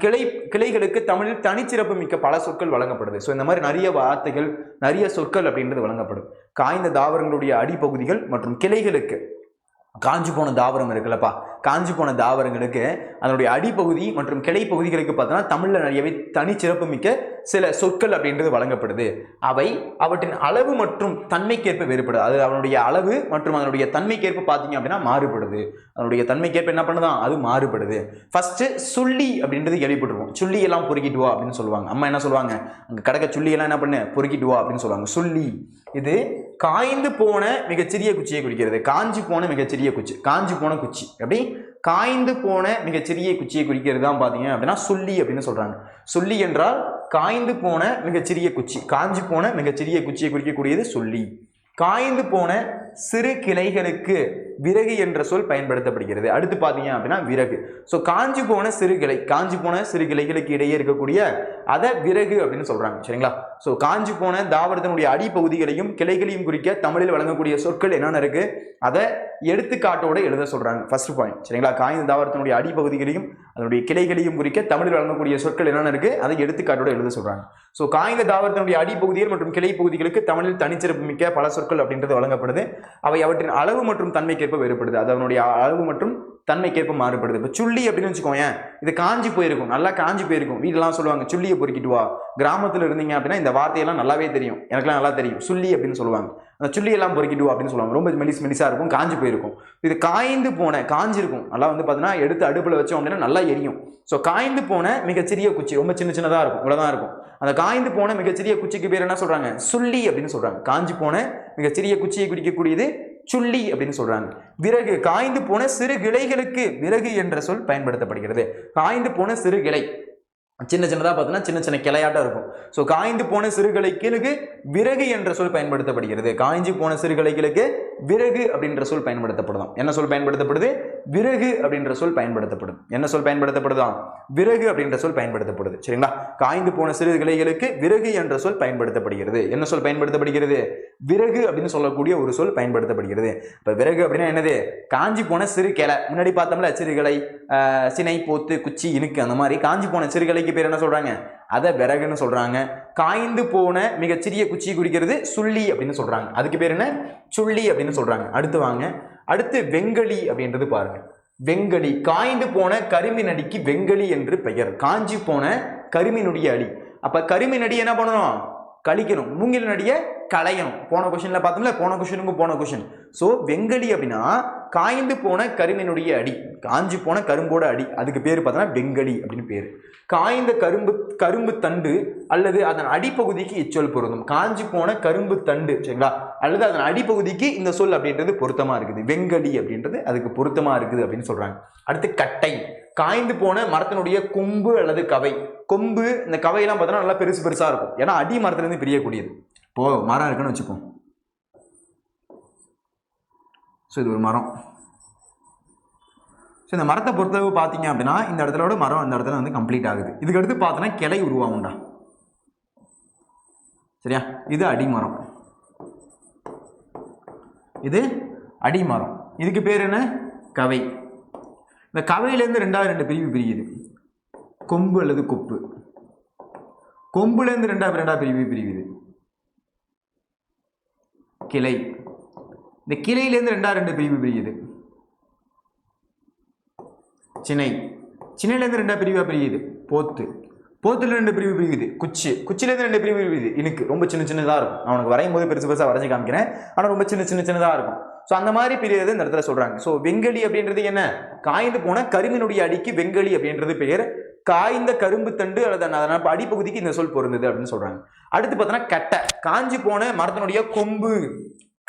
கிளைகளுக்கு தமிழில் தனிச்சிறப்பு மிக்க பல சொற்கள் வழங்கப்படுது. ஸோ இந்த மாதிரி நிறைய வார்த்தைகள், நிறைய சொற்கள் அப்படின்றது வழங்கப்படும். காய்ந்த தாவரங்களுடைய அடிப்பகுதிகள் மற்றும் கிளைகளுக்கு, காஞ்சி போன தாவரம் இருக்குல்லப்பா, காஞ்சி போன தாவரங்களுக்கு அதனுடைய அடிப்பகுதி மற்றும் கிளை பகுதிகளுக்கு பார்த்தோன்னா தமிழ்ல நிறையவே தனிச்சிறப்பு மிக்க சில சொற்கள் அப்படின்றது வழங்கப்படுது. அவை அவற்றின் அளவு மற்றும் தன்மைக்கேற்ப வேறுபடுது. அது அவனுடைய அளவு மற்றும் அதனுடைய தன்மைக்கேற்ப பார்த்தீங்க அப்படின்னா மாறுபடுது. அதனுடைய தன்மைக்கேற்ப என்ன பண்ணுதான், அது மாறுபடுது. ஃபர்ஸ்ட் சுள்ளி அப்படின்றது கேள்விப்பட்டிருக்கோம். சுள்ளி எல்லாம் பொறுக்கிட்டு வா அப்படின்னு சொல்லுவாங்க. அம்மா என்ன சொல்லுவாங்க, அங்க கடக்க சுள்ளி எல்லாம் என்ன பண்ணு பொறுக்கிட்டு வா அப்படின்னு சொல்லுவாங்க. சுள்ளி இது காய்ந்து போன மிகச்சிறிய குச்சியை குறிக்கிறது. காஞ்சி போன மிகச்சிறிய குச்சி, காஞ்சி போன குச்சி அப்படி காய்ந்து போன மிகச்சிறிய குச்சியை குறிக்கிறது தான் பார்த்தீங்க அப்படின்னா சுள்ளி அப்படின்னு சொல்றாங்க. சுள்ளி என்றால் காய்ந்து போன மிகச்சிறிய குச்சி, காஞ்சி போன மிகச்சிறிய குச்சியை குறிக்கக்கூடியது சுள்ளி. காய்ந்து போன சிறு கிளைகளுக்கு விறகு என்ற சொல் பயன்படுத்தப்படுகிறது. அடுத்து பார்த்தீங்க அப்படின்னா விறகு. ஸோ காஞ்சி போன சிறு கிளை, காஞ்சி போன சிறு கிளைகளுக்கு இடையே இருக்கக்கூடிய அதை விறகு அப்படின்னு சொல்றாங்க. சரிங்களா? ஸோ காஞ்சி போன தாவரத்தினுடைய அடிப்பகுதிகளையும் கிளைகளையும் குறிக்க தமிழில் வழங்கக்கூடிய சொற்கள் என்னென்ன இருக்கு, அதை எடுத்துக்காட்டோடு எழுத சொல்றாங்க. First point. சரிங்களா? காய்ந்த தாவரத்தினுடைய அடிப்பகுதிகளையும் அதனுடைய கிளைகளையும் குறிக்க தமிழில் வழங்கக்கூடிய சொற்கள் என்னென்ன இருக்கு, அதை எடுத்துக்காட்டோடு எழுத சொல்றாங்க. ஸோ காய்ந்த தாவரத்தினுடைய அடிப்பகுதிகள் மற்றும் கிளை பகுதிகளுக்கு தமிழில் தனிச்சிறப்பு மிக்க பல சொற்கள் அப்படின்றது வழங்கப்படுது. அவை அவற்றின் அளவு மற்றும் தன்மைக்கேற்ப வேறுபடுது. அது அதனுடைய அளவு மற்றும் தன்மைக்கேற்ப மாறுபடுது. இப்போ சுள்ளி அப்படின்னு வச்சுக்கோங்க, இது காஞ்சி போயிருக்கும், நல்லா காஞ்சி போயிருக்கும். வீடெல்லாம் சொல்லுவாங்க சுள்ளியை பொறுக்கிட்டு வா. கிராமத்தில் இருந்தீங்க அப்படின்னா இந்த வார்த்தையெல்லாம் நல்லாவே தெரியும், எனக்குலாம் நல்லா தெரியும். சுள்ளி அப்படின்னு சொல்லுவாங்க. அந்த சுள்ளியெல்லாம் பொறுக்கிட்டு வா அப்படின்னு சொல்லுவாங்க. ரொம்ப மெலிசா இருக்கும், காஞ்சி போயிருக்கும். இது காய்ந்து போன, காஞ்சிருக்கும், நல்லா வந்து பார்த்தீங்கன்னா எடுத்து அடுப்பில் வச்சோம் அப்படின்னா நல்லா எரியும். ஸோ காய்ந்து போன மிகச்சிறிய குச்சி, ரொம்ப சின்னதாக இருக்கும், இவ்வளோதான் இருக்கும். அந்த காய்ந்து போன மிகச்சிறிய குச்சிக்கு பேர் என்ன சொல்றாங்க, சுள்ளி அப்படின்னு சொல்றாங்க. காஞ்சி போன மிகச்சிறிய குச்சியை குறிக்கக்கூடியது சுள்ளி அப்படின்னு சொல்றாங்க. விறகு, காய்ந்து போன சிறு கிளைகளுக்கு விறகு என்ற சொல் பயன்படுத்தப்படுகிறது. காய்ந்து போன சிறு கிளை, சின்னதாக பார்த்தீங்கன்னா சின்ன சின்ன கிளையாட்டம் இருக்கும். ஸோ காய்ந்து போன சிறுகிளைகளுக்கு விறகு என்ற சொல் பயன்படுத்தப்படுகிறது. காய்ஞ்சி போன சிறுகிளைகளுக்கு விறகு அப்படின்ற சொல் பயன்படுத்தப்படுதாம். என்ன சொல் பயன்படுத்தப்படுது, விறகு அப்படின்ற சொல் பயன்படுத்தப்படுது. என்ன சொல் பயன்படுத்தப்படுதாம், விறகு அப்படின்ற சொல் பயன்படுத்தப்படுது. சரிங்களா? காய்ந்து போன சிறுகிளைகளுக்கு விறகு என்ற சொல் பயன்படுத்தப்படுகிறது. என்ன சொல் பயன்படுத்தப்படுகிறது, விறகு அப்படின்னு சொல்லக்கூடிய ஒரு சொல் பயன்படுத்தப்படுகிறது. இப்போ விறகு அப்படின்னா என்னது, காஞ்சி போன சிறு கிளை. முன்னாடி பார்த்தோம்ல சிறுகிளை, சினை, போத்து, குச்சி, இனுக்கு, அந்த மாதிரி காஞ்சி போன சிறுகிளைக்கு பேர் என்ன சொல்றாங்க, அதை விறகுன்னு சொல்றாங்க. காய்ந்து போன மிகச்சிறிய குச்சியை குறிக்கிறது சுள்ளி அப்படின்னு சொல்றாங்க. அதுக்கு பேர் என்ன, சுள்ளி அப்படின்னு சொல்றாங்க. அடுத்து வாங்க, அடுத்து வெங்கலி அப்படின்றது பாருங்க. வெங்கலி, காய்ந்து போன கருமின் அடிக்கு வெங்கலி என்று பெயர். காஞ்சி போன கருமினுடைய அடி. அப்ப கருமின் அடி என்ன பண்ணணும், கழிக்கணும். மூங்கில் நடிய களையணும். போன கொஸ்டின்ல பார்த்தோம்ல, போன கொஸ்டின். ஸோ வெங்கலி அப்படின்னா காய்ந்து போன கருமினுடைய அடி, காஞ்சி போன கரும்போட அடி, அதுக்கு பேர் பார்த்தோன்னா வெங்கலி அப்படின்னு பேர். காய்ந்த கரும்பு தண்டு அல்லது அதன் அடிப்பகுதிக்கு இச்சொல் பொருந்தும். காஞ்சி போன கரும்பு தண்டு, சரிங்களா, அல்லது அதன் அடிப்பகுதிக்கு இந்த சொல் அப்படின்றது பொருத்தமா இருக்குது. வெங்கலி அப்படின்றது அதுக்கு பொருத்தமா இருக்குது அப்படின்னு சொல்றாங்க. அடுத்து கட்டை, காய்ந்து போன மரத்தினுடைய கொம்பு அல்லது கவை. கொம்பு, இந்த கவையெல்லாம் பார்த்தோன்னா நல்லா பெருசா இருக்கும், ஏன்னா அடி மரத்திலிருந்து பிரியக்கூடியது. இப்போ மரம் இருக்குன்னு வச்சுப்போம். ஸோ இது ஒரு மரம். ஸோ இந்த மரத்தை பொறுத்தளவு பார்த்தீங்க அப்படின்னா இந்த இடத்துல மரம் இந்த இடத்துல வந்து கம்ப்ளீட் ஆகுது. இதுக்கு அடுத்து பார்த்தோன்னா கிளை உருவாகும்டா. சரியா? இது அடிமரம், இது அடிமரம். இதுக்கு பேர் என்ன, கவை. இந்த கவையிலேருந்து ரெண்டு பிரிவு பிரியுது, கொம்பு அல்லது கொப்பு. கொம்புலேருந்து ரெண்டா பிரிவு பிரியுது கிளை. இந்த கிளையிலேருந்து ரெண்டு பிரிவு பிரியுது சினை. சினையிலேருந்து ரெண்டா பிரிவா பிரியுது போத்து. போத்துல 2 பிரிவு பிரியுது குச்சி. குச்சிலேருந்து 2 பிரிவு பிரியுது இனுக்கு. ரொம்ப சின்னதாக இருக்கும். நான் உனக்கு வரையும் போது பெருசாக வரைஞ்சி காமிக்கிறேன், ஆனால் ரொம்ப சின்னதாக இருக்கும். ஸோ அந்த மாதிரி பிரிவது இந்த இடத்துல சொல்றாங்க. ஸோ வெங்கலி அப்படின்றது என்ன, காய்ந்து போன கருமினுடைய அடிக்கு வெங்கலி அப்படின்றது பெயர். காய்ந்த கரும்பு தண்டு அல்லது அதனால் அடிப்பகுதிக்கு இந்த சொல் பொருந்தது அப்படின்னு சொல்றாங்க. அடுத்து பார்த்தோன்னா கட்டை, காஞ்சி போன மரத்தினுடைய கொம்பு,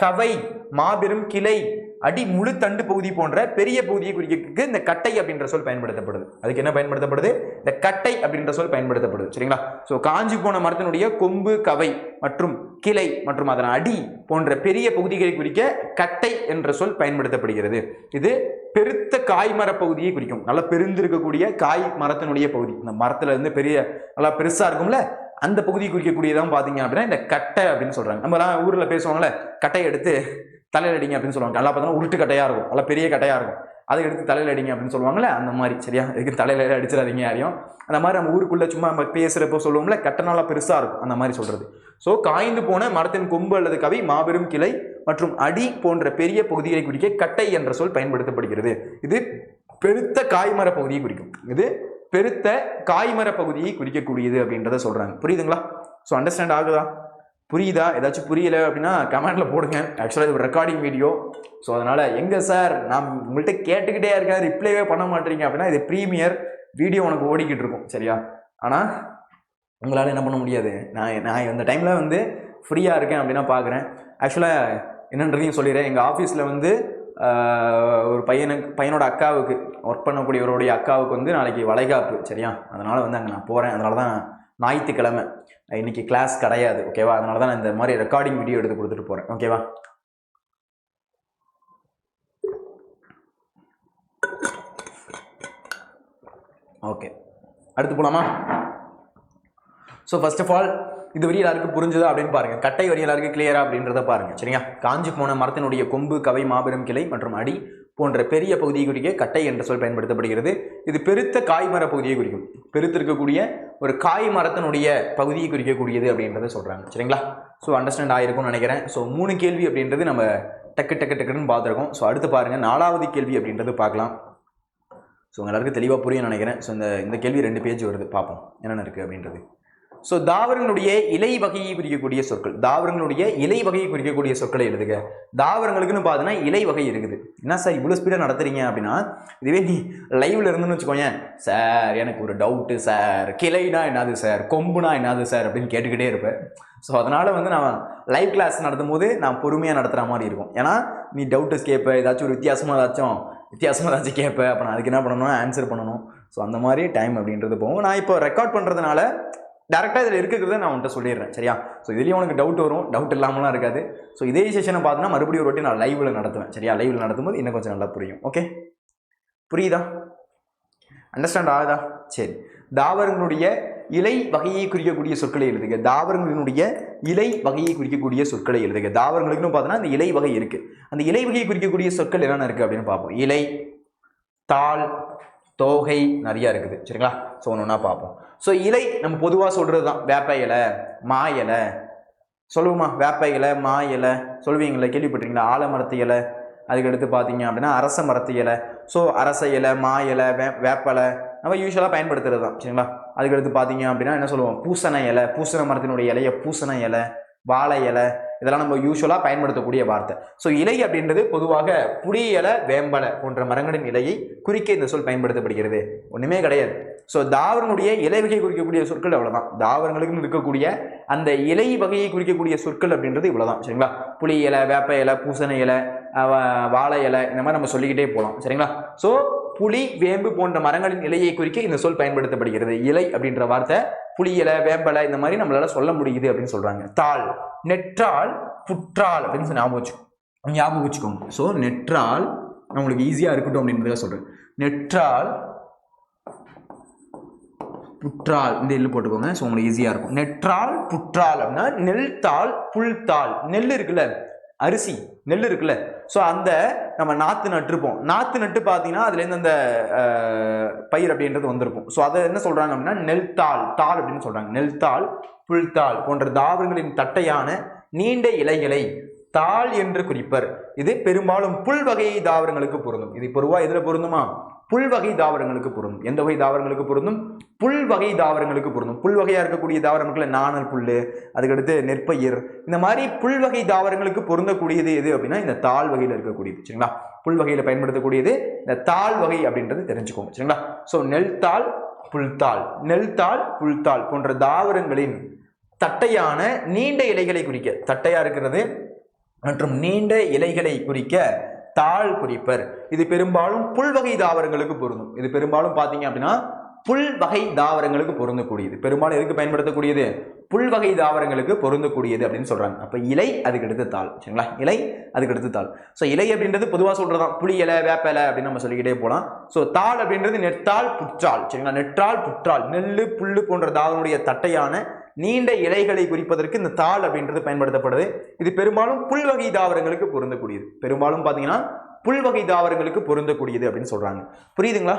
கவை, மாபெரும் கிளை, அடி, முழு தண்டு பகுதி போன்ற பெரிய பகுதியை குறிக்கிறதுக்கு இந்த கட்டை அப்படின்ற சொல் பயன்படுத்தப்படுது. அதுக்கு என்ன பயன்படுத்தப்படுது, இந்த கட்டை அப்படின்ற சொல் பயன்படுத்தப்படுது. சரிங்களா? ஸோ காஞ்சி போன மரத்தினுடைய கொம்பு, கவை மற்றும் கிளை மற்றும் அதன் அடி போன்ற பெரிய பகுதிகளை குறிக்க கட்டை என்ற சொல் பயன்படுத்தப்படுகிறது. இது பெருத்த காய் மர பகுதியை குறிக்கும். நல்லா பெருந்திருக்கக்கூடிய காய் மரத்தினுடைய பகுதி, இந்த மரத்துல இருந்து பெரிய நல்லா பெருசா இருக்கும்ல, அந்த பகுதியை குறிக்கக்கூடியதான் பார்த்தீங்க அப்படின்னா இந்த கட்டை அப்படின்னு சொல்றாங்க. நம்மலாம் ஊர்ல பேசுவாங்கல்ல, கட்டையை எடுத்து தலையில் அடிங்க அப்படின்னு சொல்லுவாங்க. நல்லா பார்த்தோன்னா உருட்டு கட்டையா இருக்கும், நல்லா பெரிய கட்டையா இருக்கும், அதை எடுத்து தலையில் அடிங்க அப்படின்னு சொல்லுவாங்கல்ல, அந்த மாதிரி. சரியா? இதுக்கு தலையில அடிச்சிடாதீங்க யாரையும். அந்த மாதிரி நம்ம ஊருக்குள்ள சும்மா நம்ம பேசுறப்போ சொல்லுவோம்ல, கட்டை நல்லா பெருசா இருக்கும், அந்த மாதிரி சொல்றது. ஸோ காய்ந்து போன மரத்தின் கொம்பு அல்லது கவி, மாபெரும் கிளை மற்றும் அடி போன்ற பெரிய பகுதிகளை குறிக்க கட்டை என்ற சொல் பயன்படுத்தப்படுகிறது. இது பெருத்த காய்மர பகுதியை குறிக்கும். இது பெருத்த காய்மர பகுதியை குறிக்கக்கூடியது அப்படின்றத சொல்றாங்க. புரியுதுங்களா? ஸோ அண்டர்ஸ்டாண்ட் ஆகுதா? புரியுதா? ஏதாச்சும் புரியல அப்படின்னா கமெண்ட்ல போடுங்க. ஆக்சுவலாக இது ஒரு ரெக்கார்டிங் வீடியோ. ஸோ அதனால எங்க சார் நான் உங்கள்கிட்ட கேட்டுக்கிட்டே இருக்கேன், ரிப்ளைவே பண்ண மாட்டீங்க அப்படின்னா இது ப்ரீமியர் வீடியோ உனக்கு ஓடிக்கிட்டு இருக்கும். சரியா? ஆனால் உங்களால் என்ன பண்ண முடியாது. நான் இந்த டைமில் வந்து ஃப்ரீயாக இருக்கேன் அப்படின்னா பார்க்குறேன். ஆக்சுவலாக என்னன்றதையும் சொல்லிடுறேன். எங்கள் ஆஃபீஸில் வந்து ஒரு பையனோட அக்காவுக்கு ஒர்க் பண்ணக்கூடியவருடைய அக்காவுக்கு வந்து நாளைக்கு வளைகாப்பு. சரியா? அதனால் வந்து அங்கே நான் போகிறேன். அதனால தான் ஞாயிற்றுக்கிழமை இன்னைக்கு கிளாஸ் கிடையாது. ஓகேவா? அதனால தான் நான் இந்த மாதிரி ரெக்கார்டிங் வீடியோ எடுத்து கொடுத்துட்டு போகிறேன். ஓகேவா? ஓகே, அடுத்து போலாமா? ஸோ ஃபர்ஸ்ட் ஆஃப் ஆல் இது வரி எல்லாருக்கும் புரிஞ்சுதா அப்படின்னு பாருங்க. கட்டை வரி எல்லாருக்கும் கிளியரா அப்படின்றத பாருங்க. சரியா? காஞ்சி போன மரத்தினுடைய கொம்பு, கவை, மாபெரும் கிளை மற்றும் அடி போன்ற பெரிய பகுதியை குறிக்க கட்டை என்ற சொல் பயன்படுத்தப்படுகிறது. இது பெருத்த காய்மர பகுதியை குறிக்கும். பெருத்து இருக்கக்கூடிய ஒரு காய் மரத்தினுடைய பகுதியை குறிக்கக்கூடியது அப்படின்றத சொல்றாங்க. சரிங்களா? ஸோ அண்டர்ஸ்டாண்ட் ஆயிருக்கும்னு நினைக்கிறேன். ஸோ 3 கேள்வி அப்படின்றது நம்ம டக்குன்னு பார்த்துருக்கோம். ஸோ அடுத்து பாருங்க 4வது கேள்வி அப்படின்றது பார்க்கலாம். ஸோ எல்லாருக்கும் தெளிவாக புரியும் நினைக்கிறேன். ஸோ இந்த கேள்வி 2 பேஜ் வருது, பார்ப்போம் என்னென்ன இருக்குது அப்படின்றது. ஸோ தாவரங்களுடைய இலை வகையை குறிக்கக்கூடிய சொற்கள். தாவரங்களுடைய இலை வகையை குறிக்கக்கூடிய சொற்களை எழுதுக. தாவரங்களுக்குன்னு பார்த்தீங்கன்னா இலை வகை இருக்குது. என்ன சார் இவ்வளோ ஸ்பீடாக நடத்துறீங்க அப்படின்னா, இதுவே நீ லைவ்ல இருந்துன்னு வச்சுக்கோங்க. சார் எனக்கு ஒரு டவுட்டு சார், கிளைனா என்னது சார், கொம்புனா என்னது சார் அப்படின்னு கேட்டுக்கிட்டே இருப்பேன். ஸோ அதனால் வந்து நான் லைவ் கிளாஸ் நடத்தும் போது நான் பொறுமையாக நடத்துகிற மாதிரி இருக்கும். ஏன்னா நீ டவுட்டஸ் கேட்ப, ஏதாச்சும் ஒரு வித்தியாசமாக ஏதாச்சும் கேட்ப, அப்போ நான் அதுக்கு என்ன பண்ணணும், ஆன்சர் பண்ணணும். ஸோ அந்த மாதிரி டைம் அப்படின்றது போகும். நான் இப்போ ரெக்கார்ட் பண்ணுறதுனால டேரெக்டாக இதில் இருக்கிறத நான் உன்கிட்ட சொல்லிடுறேன். சரியா? ஸோ இதுலேயும் உனக்கு டவுட் வரும், டவுட் இல்லாமலாம் இருக்காது. ஸோ இதே செஷனை பார்த்தீங்கன்னா மறுபடியும் ஒரு வாட்டி நான் லைவில் நடத்துவேன். சரியா? லைவில் நடத்தும்போது இன்னும் கொஞ்சம் நல்லா புரியும். ஓகே, புரியுதா? அண்டர்ஸ்டாண்ட் ஆகுதா? சரி. தாவரங்களுடைய இலை வகையை குறிக்கக்கூடிய சொற்களை எழுதுக. தாவரங்களினுடைய இலை வகையை குறிக்கக்கூடிய சொற்களை எழுதுக. தாவரங்களுக்குன்னு பார்த்தோன்னா அந்த இலை வகை இருக்குது. அந்த இலை வகையை குறிக்கக்கூடிய சொற்கள் என்னென்ன இருக்குது அப்படின்னு பார்ப்போம். இலை, தாள், தோகை நிறையா இருக்குது. சரிங்களா? ஸோ ஒன்று பார்ப்போம். ஸோ இலை நம்ம பொதுவாக சொல்கிறது தான். வேப்ப இலை, மா இலை சொல்லுவோமா? வேப்ப இலை, மா இலை சொல்லுவீங்களா? கேள்விப்பட்டிருக்கீங்களா? ஆலமரத்து இலை. அதுக்கடுத்து பார்த்தீங்க அப்படின்னா அரச மரத்து இலை. ஸோ அரச இலை, மா இலை, வேப்பலை நம்ம யூஸ்வலாக பயன்படுத்துறது தான். சரிங்களா? அதுக்கடுத்து பார்த்தீங்க அப்படின்னா என்ன சொல்லுவோம்? பூசண இலை. பூசண மரத்தினுடைய இலையை பூசண இலை, வாழை இலை, இதெல்லாம் நம்ம யூஸ்வலாக பயன்படுத்தக்கூடிய வார்த்தை. ஸோ இலை அப்படின்றது பொதுவாக புளி இலை, வேம்பலை போன்ற மரங்களின் இலையை குறிக்க இந்த சொல் பயன்படுத்தப்படுகிறது. ஒன்றுமே கிடையாது. ஸோ தாவரங்களுடைய இலை வகையை குறிக்கக்கூடிய சொற்கள் அவ்வளோதான். தாவரங்களுக்குன்னு இருக்கக்கூடிய அந்த இலை வகையை குறிக்கக்கூடிய சொற்கள் அப்படின்றது இவ்வளோதான். சரிங்களா? புளி இலை, வேப்ப இலை, பூசண இலை, வாழை இலை, இந்த மாதிரி நம்ம சொல்லிக்கிட்டே போகலாம். சரிங்களா? ஸோ புளி, வேம்பு போன்ற மரங்களின் இலையை குறிக்க இந்த சொல் பயன்படுத்தப்படுகிறது. இலை அப்படின்ற வார்த்தை புளி இலை, வேம்பலை இந்த மாதிரி நம்மளால சொல்ல முடியுது அப்படின்னு சொல்றாங்க. தாள், நெற்றால், புற்றால் அப்படின்னு ஞாபகம் வச்சுக்கோங்க. ஸோ நெற்றால் நம்மளுக்கு ஈஸியா இருக்கட்டும் அப்படின்றத சொல்றேன். நெற்றால், புற்றால் இந்த எள்ளு போட்டுக்கோங்க. ஸோ உங்களுக்கு ஈஸியா இருக்கும். நெற்றால், புற்றால் அப்படின்னா நெல் தாள், புல் தாள். நெல் இருக்குல்ல, அரிசி நெல் இருக்குல்ல, ஸோ அந்த நம்ம நாற்று நட்டுருப்போம். நாற்று நட்டு பார்த்தீங்கன்னா அதுலேருந்து அந்த பயிர் அப்படின்றது வந்திருக்கும். ஸோ அதை என்ன சொல்கிறாங்க அப்படின்னா நெல் தாள், தாள் அப்படின்னு சொல்கிறாங்க. நெல் தாள், புல்தாள் போன்ற தாவரங்களின் தட்டையான நீண்ட இலைகளை தாள் என்று குறிப்பர். இது பெரும்பாலும் புல் வகை தாவரங்களுக்கு பொருந்தும். இது பொதுவாக எதில் பொருந்துமா? புல் வகை தாவரங்களுக்கு பொருந்தும். எந்த வகை தாவரங்களுக்கு பொருந்தும்? புல் வகை தாவரங்களுக்கு பொருந்தும். புல் வகையா இருக்கக்கூடிய தாவரங்களுக்குள்ள நாணல் புல், அதுக்கடுத்து நெற்பயிர், இந்த மாதிரி புல் வகை தாவரங்களுக்கு பொருந்தக்கூடியது எது அப்படின்னா இந்த தாள் வகையில் இருக்கக்கூடியது. சரிங்களா? புல் வகையில் பயன்படுத்தக்கூடியது இந்த தாள் வகை அப்படின்றது தெரிஞ்சுக்கோங்க. சரிங்களா? ஸோ நெல் தாள், புல்தாள், நெல் தாள், புல்தாள் போன்ற தாவரங்களின் தட்டையான நீண்ட இலைகளை குறிக்க, தட்டையா இருக்கிறது மற்றும் நீண்ட இலைகளை குறிக்க தாள் குறிப்பர். இது பெரும்பாலும் புல்வகை தாவரங்களுக்கு பொருந்தும். இது பெரும்பாலும் பாத்தீங்க அப்படின்னா புல் வகை தாவரங்களுக்கு பொருந்தக்கூடியது. பெரும்பாலும் எதுக்கு பயன்படுத்தக்கூடியது? புல் வகை தாவரங்களுக்கு பொருந்தக்கூடியது அப்படின்னு சொல்றாங்க. அப்ப இலை அதுக்கு அடுத்து தாள். சரிங்களா? இலை அதுக்கு அடுத்து தாள். ஸோ இலை அப்படின்றது பொதுவாக சொல்றதான் புளி இலை, வேப்ப இலை அப்படின்னு நம்ம சொல்லிக்கிட்டே போகலாம். ஸோ தாள் அப்படின்றது நெற்றால், புற்றால். சரிங்களா? நெற்றால், புற்றால், நெல்லு, புல்லு போன்ற தாவரனுடைய தட்டையான நீண்ட இலைகளை குறிப்பதற்கு இந்த தாள் அப்படின்றது பயன்படுத்தப்படுது. இது பெரும்பாலும் புல்வகை தாவரங்களுக்கு பொருந்தக்கூடியது. பெரும்பாலும் பாத்தீங்கன்னா புல்வகை தாவரங்களுக்கு பொருந்தக்கூடியது அப்படின்னு சொல்றாங்க. புரியுதுங்களா?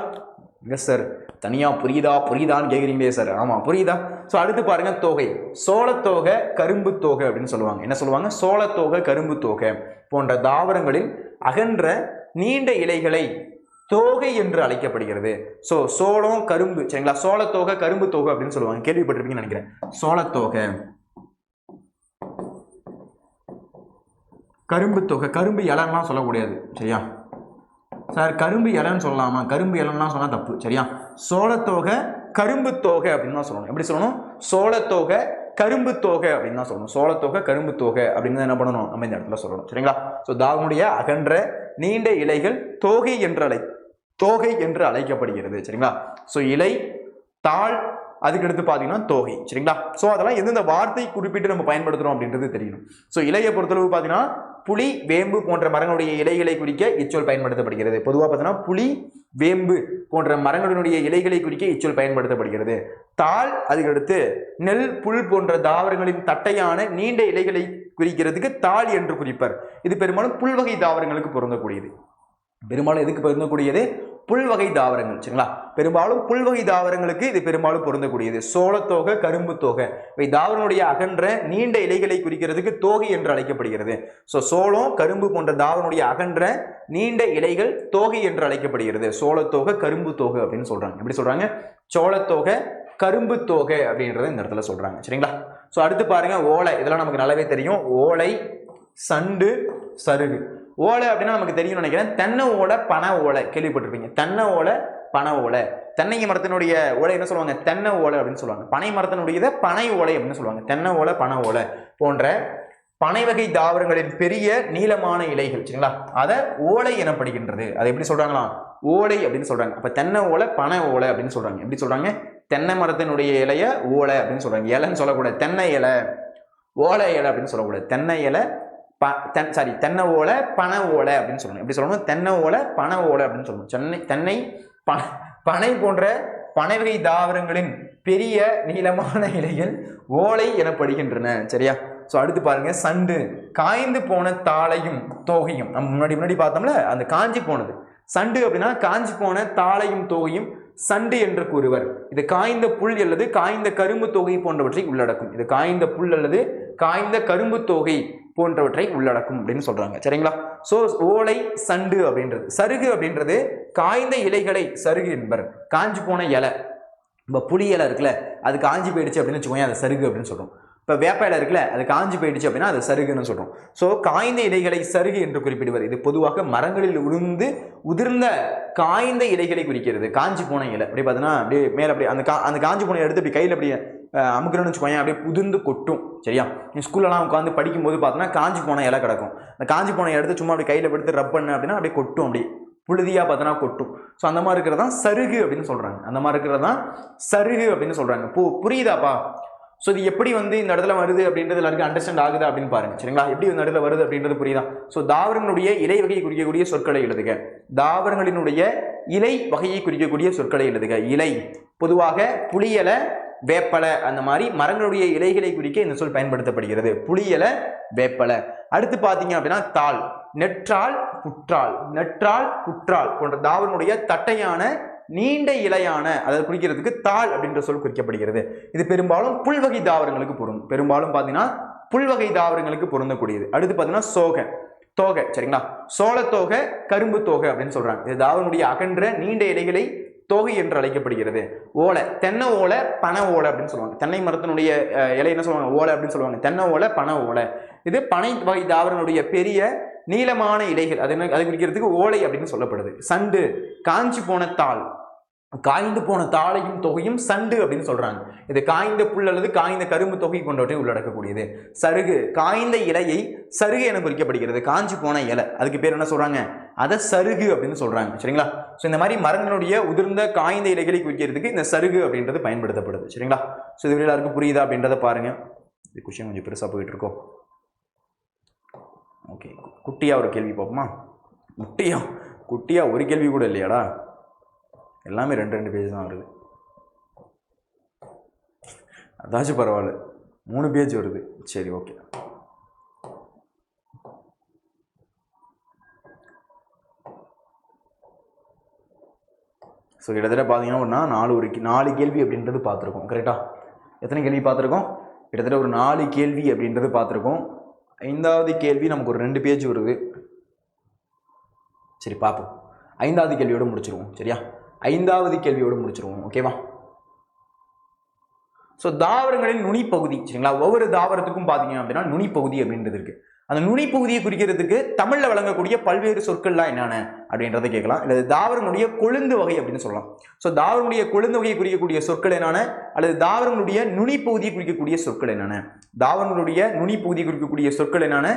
எஸ் சார், தனியா புரியுதான்னு கேட்குறீங்களே சார். ஆமா புரியுதா? ஸோ அடுத்து பாருங்க தோகை. சோளத்தோகை, கரும்பு தோகை அப்படின்னு சொல்லுவாங்க. என்ன சொல்லுவாங்க? சோளத்தோகை, கரும்பு தோகை போன்ற தாவரங்களில் அகன்ற நீண்ட இலைகளை தோகை என்று அழைக்கப்படுகிறது. ஸோ சோளம் கரும்பு சரிங்களா, சோளத்தோகை கரும்பு தோகை அப்படின்னு சொல்லுவாங்க, கேள்விப்பட்டிருப்பீங்கன்னு நினைக்கிறேன். சோளத்தோகை கரும்பு தொகை, கரும்பு இலன்லாம் சொல்லக்கூடாது சரியா சார், கரும்பு இலன்னு சொல்லலாமா, கரும்பு இலன்லாம் சொன்னால் தப்பு சரியா. சோளத்தோகை கரும்பு தோகை அப்படின்னு தான் சொல்லணும். எப்படி சொல்லணும், சோளத்தோகை கரும்பு தோகை அப்படின்னு தான் சொல்லணும். சோளத்தோகை கரும்பு தோகை அப்படின்னு என்ன பண்ணணும், நம்ம இந்த இடத்துல சொல்லணும் சரிங்களா. ஸோ தாவனுடைய அகன்ற நீண்ட இலைகள் தோகை என்று அழைக்கப்படுகிறது சரிங்களா. ஸோ இலை, தாள், அதுக்கடுத்து பார்த்தீங்கன்னா தோகை சரிங்களா. ஸோ அதெல்லாம் எந்தெந்த வார்த்தை குறிப்பிட்டு நம்ம பயன்படுத்துகிறோம் அப்படின்றது தெரியணும். ஸோ இலையை பொறுத்தளவு பார்த்தீங்கன்னா புளி, வேம்பு போன்ற மரங்களுடைய இலைகளை குறிக்க இச்சொல் பயன்படுத்தப்படுகிறது. பொதுவாக பார்த்தீங்கன்னா புளி, வேம்பு போன்ற மரங்களுடைய இலைகளை குறிக்க இச்சொல் பயன்படுத்தப்படுகிறது. தாள், அதுக்கடுத்து நெல், புல் போன்ற தாவரங்களின் தட்டையான நீண்ட இலைகளை குறிக்கிறதுக்கு தாள் என்று குறிப்பர். இது பெரும்பாலும் புல்வகை தாவரங்களுக்கு பொருந்தக்கூடியது. பெரும்பாலும் எதுக்கு பொருந்தக்கூடியது, புல்வகை தாவரங்கள் சரிங்களா. பெரும்பாலும் புல்வகை தாவரங்களுக்கு இது பெரும்பாலும் பொருந்தக்கூடியது. சோளத்தோகை கரும்பு தோகை இவை தாவரனுடைய அகன்ற நீண்ட இலைகளை குறிக்கிறதுக்கு தோகை என்று அழைக்கப்படுகிறது. ஸோ சோளம், கரும்பு போன்ற தாவரனுடைய அகன்ற நீண்ட இலைகள் தோகை என்று அழைக்கப்படுகிறது. சோளத்தோகை கரும்பு தோகை அப்படின்னு சொல்றாங்க. எப்படி சொல்றாங்க, சோளத்தோகை கரும்பு தோகை அப்படின்றத இந்த இடத்துல சொல்றாங்க சரிங்களா. ஸோ அடுத்து பாருங்க ஓலை, இதெல்லாம் நமக்கு நல்லாவே தெரியும். ஓலை, சண்டு, சருகு. ஓலை அப்படின்னா நமக்கு தெரியும் நினைக்கிறேன். தென்னை ஓலை, பனை ஓலை கேள்விப்பட்டிருப்பீங்க. தென்னை ஓலை, பனை ஓலை. தென்னை மரத்தினுடைய ஓலை என்ன சொல்லுவாங்க, தென்னை ஓலை அப்படின்னு சொல்லுவாங்க. பனை மரத்தினுடையதை பனை ஓலை அப்படின்னு சொல்லுவாங்க. தென்னை ஓலை, பனை ஓலை போன்ற பனை வகை தாவரங்களின் பெரிய நீளமான இலைகள் சரிங்களா, அதை ஓலை எனப்படுகின்றது. அதை எப்படி சொல்றாங்களா, ஓலை அப்படின்னு சொல்றாங்க. அப்ப தென்னை ஓலை, பனை ஓலை அப்படின்னு சொல்றாங்க. எப்படி சொல்றாங்க, தென்னை மரத்தினுடைய இலைய ஓலை அப்படின்னு சொல்றாங்க. இலைன்னு சொல்லக்கூடாது, தென்னை இலை, ஓலை இலை அப்படின்னு சொல்லக்கூடாது. தென்னை இலை, தென்னை ஓலை, பனை ஓலை அப்படின்னு சொல்லணும். எப்படி சொல்லணும், தென்னை ஓலை, பனை ஓலை அப்படின்னு சொல்லணும். தென்னை, பனை போன்ற பனை வகை தாவரங்களின் பெரிய நீளமான இலைகள் ஓலை எனப்படுகின்றன சரியா. ஸோ அடுத்து பாருங்க, சண்டு, காய்ந்து போன தாளையும் தோகையும். நம்ம முன்னாடி பார்த்தோம்ல, அந்த காஞ்சி போனது சண்டு அப்படின்னா காஞ்சி போன தாளையும் தோகையும் சண்டு என்று கூறுவர். இது காய்ந்த புல் அல்லது காய்ந்த கரும்பு தொகை போன்றவற்றை உள்ளடக்கும். இது காய்ந்த புல் அல்லது காய்ந்த கரும்பு தொகை போன்றவற்றை உள்ளடக்கும் அப்படின்னு சொல்றாங்க சரிங்களா. சோ ஓலை, சண்டு அப்படின்றது. சருகு அப்படின்றது காய்ந்த இலைகளை சருகு என்பர். காஞ்சி போன இலை, இப்போ புளி இலை இருக்குல்ல, அது காஞ்சி போயிடுச்சு அப்படின்னு வச்சுக்கோங்க, அதை சருகு அப்படின்னு சொல்றோம். இப்போ வேப்ப இலை இருக்குல்ல, அது காஞ்சி போயிடுச்சு அப்படின்னா அது சருகுன்னு சொல்றோம். ஸோ காய்ந்த இலைகளை சருகு என்று குறிப்பிடுவர். இது பொதுவாக மரங்களில் உதிர்ந்த காய்ந்த இலைகளை குறிக்கிறது. காஞ்சி போன இலை அப்படி பார்த்தீங்கன்னா அப்படியே மேலே அப்படி அந்த காஞ்சி போன எடுத்து அப்படி கையில் அப்படி அமுக்கணும்னு வச்சுக்கோங்க, அப்படியே புதிர்ந்து கொட்டும் சரியா. நீ ஸ்கூல்லலாம் உட்காந்து படிக்கும்போது பார்த்தோன்னா காஞ்சி போன இலை கிடக்கும். அந்த காஞ்சி போன எடுத்து சும்மா அப்படி கையில் எடுத்து ரப் பண்ணு அப்படின்னா அப்படியே கொட்டும், அப்படி புழுதியாக பார்த்தோன்னா கொட்டும். ஸோ அந்த மாதிரி இருக்கிறது தான் சருகு அப்படின்னு சொல்றாங்க. அந்த மாதிரி இருக்கிறது தான் சருகு அப்படின்னு சொல்றாங்க. புரியுதாப்பா? ஸோ இது எப்படி வந்து இந்த இடத்துல வருது அப்படின்றது எல்லாருக்கும் அண்டர்ஸ்டாண்ட் ஆகுது அப்படின்னு பாருங்க சரிங்களா. எப்படி இந்த இடத்துல வருது அப்படின்றது புரியுதா? ஸோ தாவரங்களுடைய இலை வகையை குறிக்கக்கூடிய சொற்களை எழுதுக. தாவரங்களினுடைய இலை வகையை குறிக்கக்கூடிய சொற்களை எழுதுக. இலை பொதுவாக புளியலை, வேப்பலை, அந்த மாதிரி மரங்களுடைய இலைகளை குறிக்க இந்த சொல் பயன்படுத்தப்படுகிறது. புளியலை, வேப்பலை. அடுத்து பார்த்தீங்க அப்படின்னா தாள், நெற்றாள், புற்றாள். நெற்றாள், புற்றாள் போன்ற தாவரனுடைய தட்டையான நீண்ட இலையான அதை குறிக்கிறதுக்கு தாள் அப்படின்ற சொல் குறிக்கப்படுகிறது. இது பெரும்பாலும் புல்வகை தாவரங்களுக்கு பொருந்தும். பெரும்பாலும் பார்த்தீங்கன்னா புல்வகை தாவரங்களுக்கு பொருந்தக்கூடியது. அடுத்து பார்த்தீங்கன்னா தோகை சரிங்களா. சோளத்தோகை, கரும்பு தோகை அப்படின்னு சொல்றாங்க. இது தாவரனுடைய அகன்ற நீண்ட இலைகளை தோகை என்று அழைக்கப்படுகிறது. ஓலை, தென்னை ஓலை, பனை ஓலை அப்படின்னு சொல்லுவாங்க. தென்னை மரத்தினுடைய இலை என்ன சொல்லுவாங்க, ஓலை அப்படின்னு சொல்லுவாங்க. தென்னை ஓலை, பனை ஓலை. இது பனை வகை தாவரனுடைய பெரிய நீளமான இலைகள், அது குறிக்கிறதுக்கு ஓலை அப்படின்னு சொல்லப்படுது. சண்டு, காஞ்சி போன தாள், காய்ந்து போன தாளையும் தொகையும் சண்டு அப்படின்னு சொல்றாங்க. இது காய்ந்த புல் அல்லது காய்ந்த கரும்பு தொகை போன்றவற்றை உள்ளடக்கக்கூடியது. சருகு, காய்ந்த இலையை சருகு என குறிக்கப்படுகிறது. காஞ்சி போன இலை, அதுக்கு பேர் என்ன சொல்றாங்க, அதை சருகு அப்படின்னு சொல்றாங்க சரிங்களா. ஸோ இந்த மாதிரி மரங்களுடைய உதிர்ந்த காய்ந்த இலைகளை குறிக்கிறதுக்கு இந்த சருகு அப்படின்றது பயன்படுத்தப்படுது சரிங்களா. ஸோ இது எல்லாருக்கும் புரியுதா அப்படின்றத பாருங்க. இது கொஸ்டின் கொஞ்சம் பெருசா போயிட்டு இருக்கோம். ஓகே, குட்டியா ஒரு கேள்வி பார்ப்போமா? குட்டியா ஒரு கேள்வி கூட இல்லையாடா, எல்லாமே 2 பேஜ் தான் வருது. அதாச்சும் பரவாயில்ல, 3 பேஜ் வருது. சரி ஓகே. ஸோ கிட்டத்தட்ட பார்த்தீங்கன்னா 4 கேள்வி அப்படின்றது பார்த்துருக்கோம். கரெக்டா? எத்தனை கேள்வி பார்த்துருக்கோம்? கிட்டத்தட்ட ஒரு 4 கேள்வி அப்படின்றது பார்த்துருக்கோம். 5வது கேள்வி நமக்கு ஒரு 2 பேஜ் வருது. சரி பார்ப்போம். ஐந்தாவது கேள்வியோடு முடிச்சிருவோம். சரியா, ஐந்தாவது கேள்வியோடு முடிச்சிருவோம். ஓகேவா? ஸோ தாவரங்களின் நுனிப்பகுதி, சரிங்களா, ஒவ்வொரு தாவரத்துக்கும் பார்த்தீங்க அப்படின்னா நுனிப்பகுதி அப்படின்றது இருக்கு. அந்த நுனிப்பகுதியை குறிக்கிறதுக்கு தமிழ்ல வழங்கக்கூடிய பல்வேறு சொற்கள்லாம் என்னென்ன அப்படின்றத கேட்கலாம். இல்லை தாவரங்களுடைய கொழுந்து வகை அப்படின்னு சொல்லலாம். ஸோ தாவரங்களுடைய கொழுந்து வகையை குறிக்கக்கூடிய சொற்கள் என்னென்ன, அல்லது தாவரங்களுடைய நுனிப்பகுதியை குறிக்கக்கூடிய சொற்கள் என்னென்ன, தாவரங்களுடைய நுனிப்பகுதியை குறிக்கக்கூடிய சொற்கள் என்னென்ன,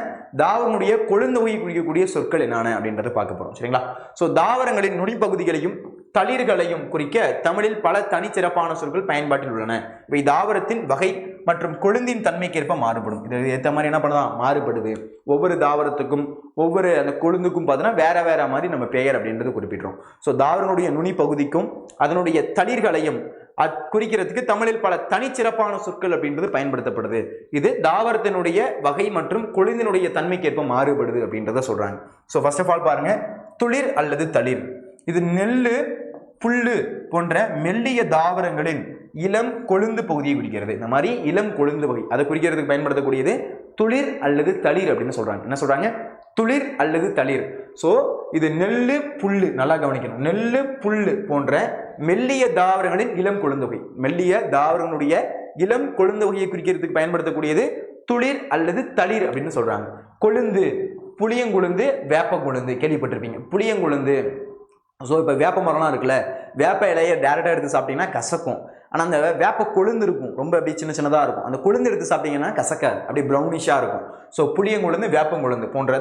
தாவரங்களுடைய கொழுந்து வகையை குறிக்கக்கூடிய சொற்கள் என்னென்ன அப்படின்றத பார்க்க போறோம். சரிங்களா? ஸோ தாவரங்களின் நுனிப்பகுதிகளையும் தளிர்களையும் குறிக்க தமிழில் பல தனிச்சிறப்பான சொற்கள் பயன்பாட்டில் உள்ளன. இவை தாவரத்தின் வகை மற்றும் கொழுந்தின் தன்மைக்கேற்ப மாறுபடும். இது ஏற்ற மாதிரி என்ன பண்ணலாம், மாறுபடுது. ஒவ்வொரு தாவரத்துக்கும் ஒவ்வொரு அந்த கொழுந்துக்கும் பார்த்தீங்கன்னா வேற வேற மாதிரி நம்ம பெயர் அப்படின்றது குறிப்பிடுறோம். ஸோ தாவரனுடைய நுனிப்பகுதிக்கும் அதனுடைய தளிர்களையும் குறிக்கிறதுக்கு தமிழில் பல தனிச்சிறப்பான சொற்கள் அப்படின்றது பயன்படுத்தப்படுது. இது தாவரத்தினுடைய வகை மற்றும் கொழுந்தினுடைய தன்மைக்கேற்ப மாறுபடுது அப்படின்றத சொல்றாங்க. ஸோ ஃபர்ஸ்ட் ஆஃப் ஆல் பாருங்க, துளிர் அல்லது தளிர். இது நெல்லு, புல்லு போன்ற மெல்லிய தாவரங்களின் இளம் கொழுந்து பகுதியை குறிக்கிறது. இந்த மாதிரி இளம் கொழுந்து வகை அதை குறிக்கிறதுக்கு பயன்படுத்தக்கூடியது துளிர் அல்லது தளிர் அப்படின்னு சொல்றாங்க. என்ன சொல்றாங்க? துளிர் அல்லது தளிர். ஸோ இது நெல்லு, புல்லு, நல்லா கவனிக்கணும். நெல்லு, புல்லு போன்ற மெல்லிய தாவரங்களின் இளம் கொழுந்து வகை, மெல்லிய தாவரங்களுடைய இளம் கொழுந்து வகையை குறிக்கிறதுக்கு பயன்படுத்தக்கூடியது துளிர் அல்லது தளிர் அப்படின்னு சொல்றாங்க. கொழுந்து, புளியங்கொழுந்து, வேப்ப கொழுந்து கேள்விப்பட்டிருப்பீங்க. புளியங்கொழுந்து. ஸோ இப்போ வேப்ப மரம்லாம் இருக்குல்ல, வேப்ப இலையை டேரெக்டாக எடுத்து சாப்பிட்டீங்கன்னா கசக்கும். ஆனால் அந்த வேப்ப கொழுந்து இருக்கும், ரொம்ப அப்படியே சின்ன சின்னதாக இருக்கும். அந்த கொழுந்து எடுத்து சாப்பிட்டீங்கன்னா கசக்காது, அப்படியே ப்ரௌனிஷாக இருக்கும். ஸோ புளியங்கொழுந்து, வேப்பங்கொழுந்து போன்ற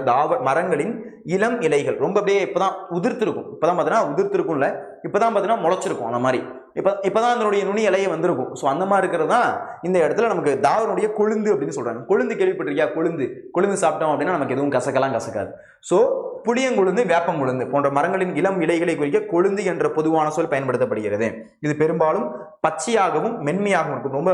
மரங்களின் இளம் இலைகள் ரொம்ப அப்படியே இப்போதான் உதிர்த்திருக்கும். இப்போதான் பார்த்தீங்கன்னா உதிர்த்திருக்கும்ல, இப்போதான் பார்த்தீங்கன்னா முளைச்சிருக்கும். அந்த மாதிரி இப்போதான் அதனுடைய நுனி இலையை வந்திருக்கும். ஸோ அந்த மாதிரி இருக்கிறது தான் இந்த இடத்துல நமக்கு தாவரனுடைய கொழுந்து அப்படின்னு சொல்றாங்க. கொழுந்து கேள்விப்பட்டிருக்கியா? கொழுந்து சாப்பிட்டோம் அப்படின்னா நமக்கு எதுவும் கசக்காது. ஸோ புளியங்கொழுந்து, வேப்பங்கொழுந்து போன்ற மரங்களின் இளம் இலைகளை குறிக்க கொழுந்து என்ற பொதுவான சொல் பயன்படுத்தப்படுகிறது. இது பெரும்பாலும் பச்சையாகவும் மென்மையாகவும் இருக்கும். ரொம்ப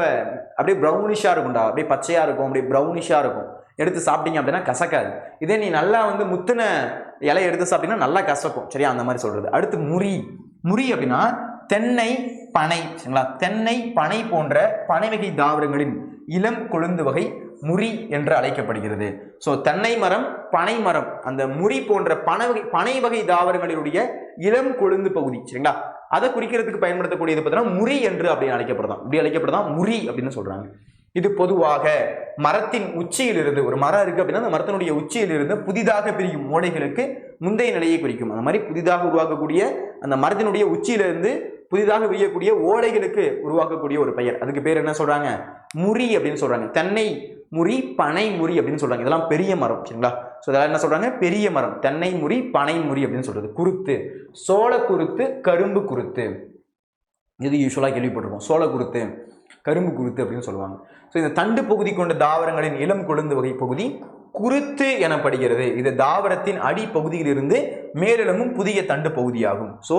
அப்படியே ப்ரௌனிஷா இருக்கும்டா, அப்படியே பச்சையா இருக்கும், அப்படியே ப்ரௌனிஷா இருக்கும். எடுத்து சாப்பிட்டீங்க அப்படின்னா கசக்காது. இதே நீ நல்லா முத்தின இலையை எடுத்து சாப்பிட்டீங்கன்னா நல்லா கசக்கும். சரியா? அந்த மாதிரி சொல்றது. அடுத்து முறி அப்படின்னா தென்னை, பனை, சரிங்களா, தென்னை, பனை போன்ற பனை வகை தாவரங்களின் இளம் கொழுந்து வகை முறி என்று அழைக்கப்படுகிறது. ஸோ தென்னை மரம், பனை மரம், அந்த முறி போன்ற பனை வகை தாவரங்களினுடைய இளம் கொழுந்து பகுதி, சரிங்களா, அதை குறிக்கிறதுக்கு பயன்படுத்தக்கூடியது பார்த்தீங்கன்னா முறி என்று அப்படி அழைக்கப்படுதான் முறி அப்படின்னு சொல்றாங்க. இது பொதுவாக மரத்தின் உச்சியிலிருந்து, ஒரு மரம் இருக்கு அப்படின்னா அந்த மரத்தினுடைய உச்சியிலிருந்து புதிதாக பிரியும் ஓலைகளுக்கு முந்தைய நிலையை குறிக்கும். அந்த மாதிரி புதிதாக உருவாக்கக்கூடிய அந்த மரத்தினுடைய உச்சியிலிருந்து புதிதாக விரியக்கூடிய ஓலைகளுக்கு உருவாக்கக்கூடிய ஒரு பெயர், அதுக்கு பேர் என்ன சொல்றாங்க? முறி அப்படின்னு சொல்றாங்க. தென்னை முறி, பனை முறி அப்படின்னு சொல்றாங்க. இதெல்லாம் பெரிய மரம், சரிங்களா. ஸோ இதெல்லாம் என்ன சொல்றாங்க? பெரிய மரம். தென்னை முறி, பனை முறி அப்படின்னு சொல்றது. குருத்து, சோள குருத்து, கரும்பு குருத்து, இது யூஸ்வலாக கேள்விப்பட்டிருக்கோம். சோள குருத்து, கரும்பு குருத்து அப்படின்னு சொல்லுவாங்க. ஸோ இந்த தண்டு பகுதி கொண்ட தாவரங்களின் இளம் கொழுந்து வகை பகுதி குருத்து எனப்படுகிறது. இது தாவரத்தின் அடி பகுதியிலிருந்து மேலெழும்பும் புதிய தண்டு பகுதியாகும். ஸோ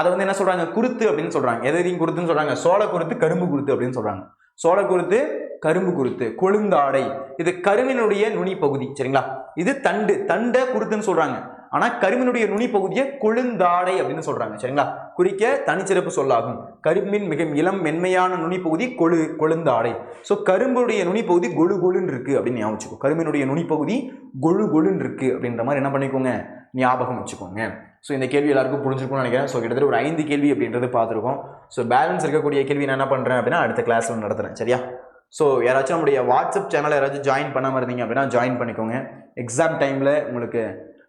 அதை என்ன சொல்றாங்க? குருத்து அப்படின்னு சொல்றாங்க. எதையும் குருத்துன்னு சொல்றாங்க? சோள குருத்து, கரும்பு குருத்து அப்படின்னு சொல்றாங்க. சோள குருத்து, கரும்பு குருத்து. கொழுந்தாடை, இது கரும்பினுடைய நுனி பகுதி, சரிங்களா. இது தண்டை குருத்துன்னு சொல்றாங்க. ஆனா கரும்பினுடைய நுனி பகுதியை கொழுந்தாடை அப்படின்னு சொல்றாங்க, சரிங்களா. குறிக்க தனிச்சிறப்பு சொல்லாகும். கரும்பின் மிக இளம் மென்மையான நுனி பகுதி கொழுந்தாடை. ஸோ கரும்புடைய நுனி பகுதி கொழு கொழுன்னு இருக்கு அப்படின்னு ஞாபகம் வச்சுக்கோ. கரும்பினுடைய நுனி பகுதி கொழு கொழுன்னு இருக்கு அப்படின்ற மாதிரி என்ன பண்ணிக்கோங்க, ஞாபகம் வச்சுக்கோங்க. ஸோ இந்த கேள்வி எல்லாருக்கும் புரிஞ்சிருக்கும்னு நினைக்கிறேன். ஸோ கிட்டத்தட்ட ஒரு 5 கேள்வி அப்படின்றது பார்த்துருக்கோம். ஸோ பேலன்ஸ் இருக்கக்கூடிய கேள்வி நான் என்ன பண்ணுறேன் அப்படின்னா அடுத்த கிளாஸில் நடத்துகிறேன், சரியா. ஸோ யாராச்சும் நம்முடைய வாட்ஸ்அப் சேனலை யாராச்சும் ஜாயின் பண்ணாமல் இருந்தீங்க அப்படின்னா ஜாயின் பண்ணிக்கோங்க. எக்ஸாம் டைமில் உங்களுக்கு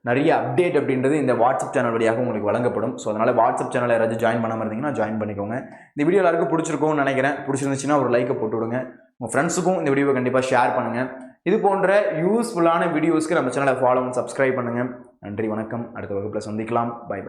நிறைய அப்டேட் அப்படின்றது இந்த வாட்ஸ்அப் சேனல் வழியாக உங்களுக்கு வழங்கப்படும். ஸோ அதனால் வாட்ஸ்அப் சேனலை யாராச்சும் ஜாயின் பண்ணாமல் இருந்தீங்கன்னா ஜாயின் பண்ணிக்கோங்க. இந்த வீடியோ எல்லாருக்கும் பிடிச்சிருக்கும்னு நினைக்கிறேன். பிடிச்சிருந்துச்சுன்னா ஒரு லைக்கை போட்டு விடுங்க. உங்கள் ஃப்ரெண்ட்ஸுக்கும் இந்த வீடியோவை கண்டிப்பாக ஷேர் பண்ணுங்கள். இது போன்ற யூஸ்ஃபுல்லான வீடியோஸ்க்கு நம்ம சேனலை ஃபாலோ பண்ணி சப்ஸ்கிரைப் பண்ணுங்கள். நன்றி, வணக்கம். அடுத்த வகுப்பில் சந்திக்கலாம். பை.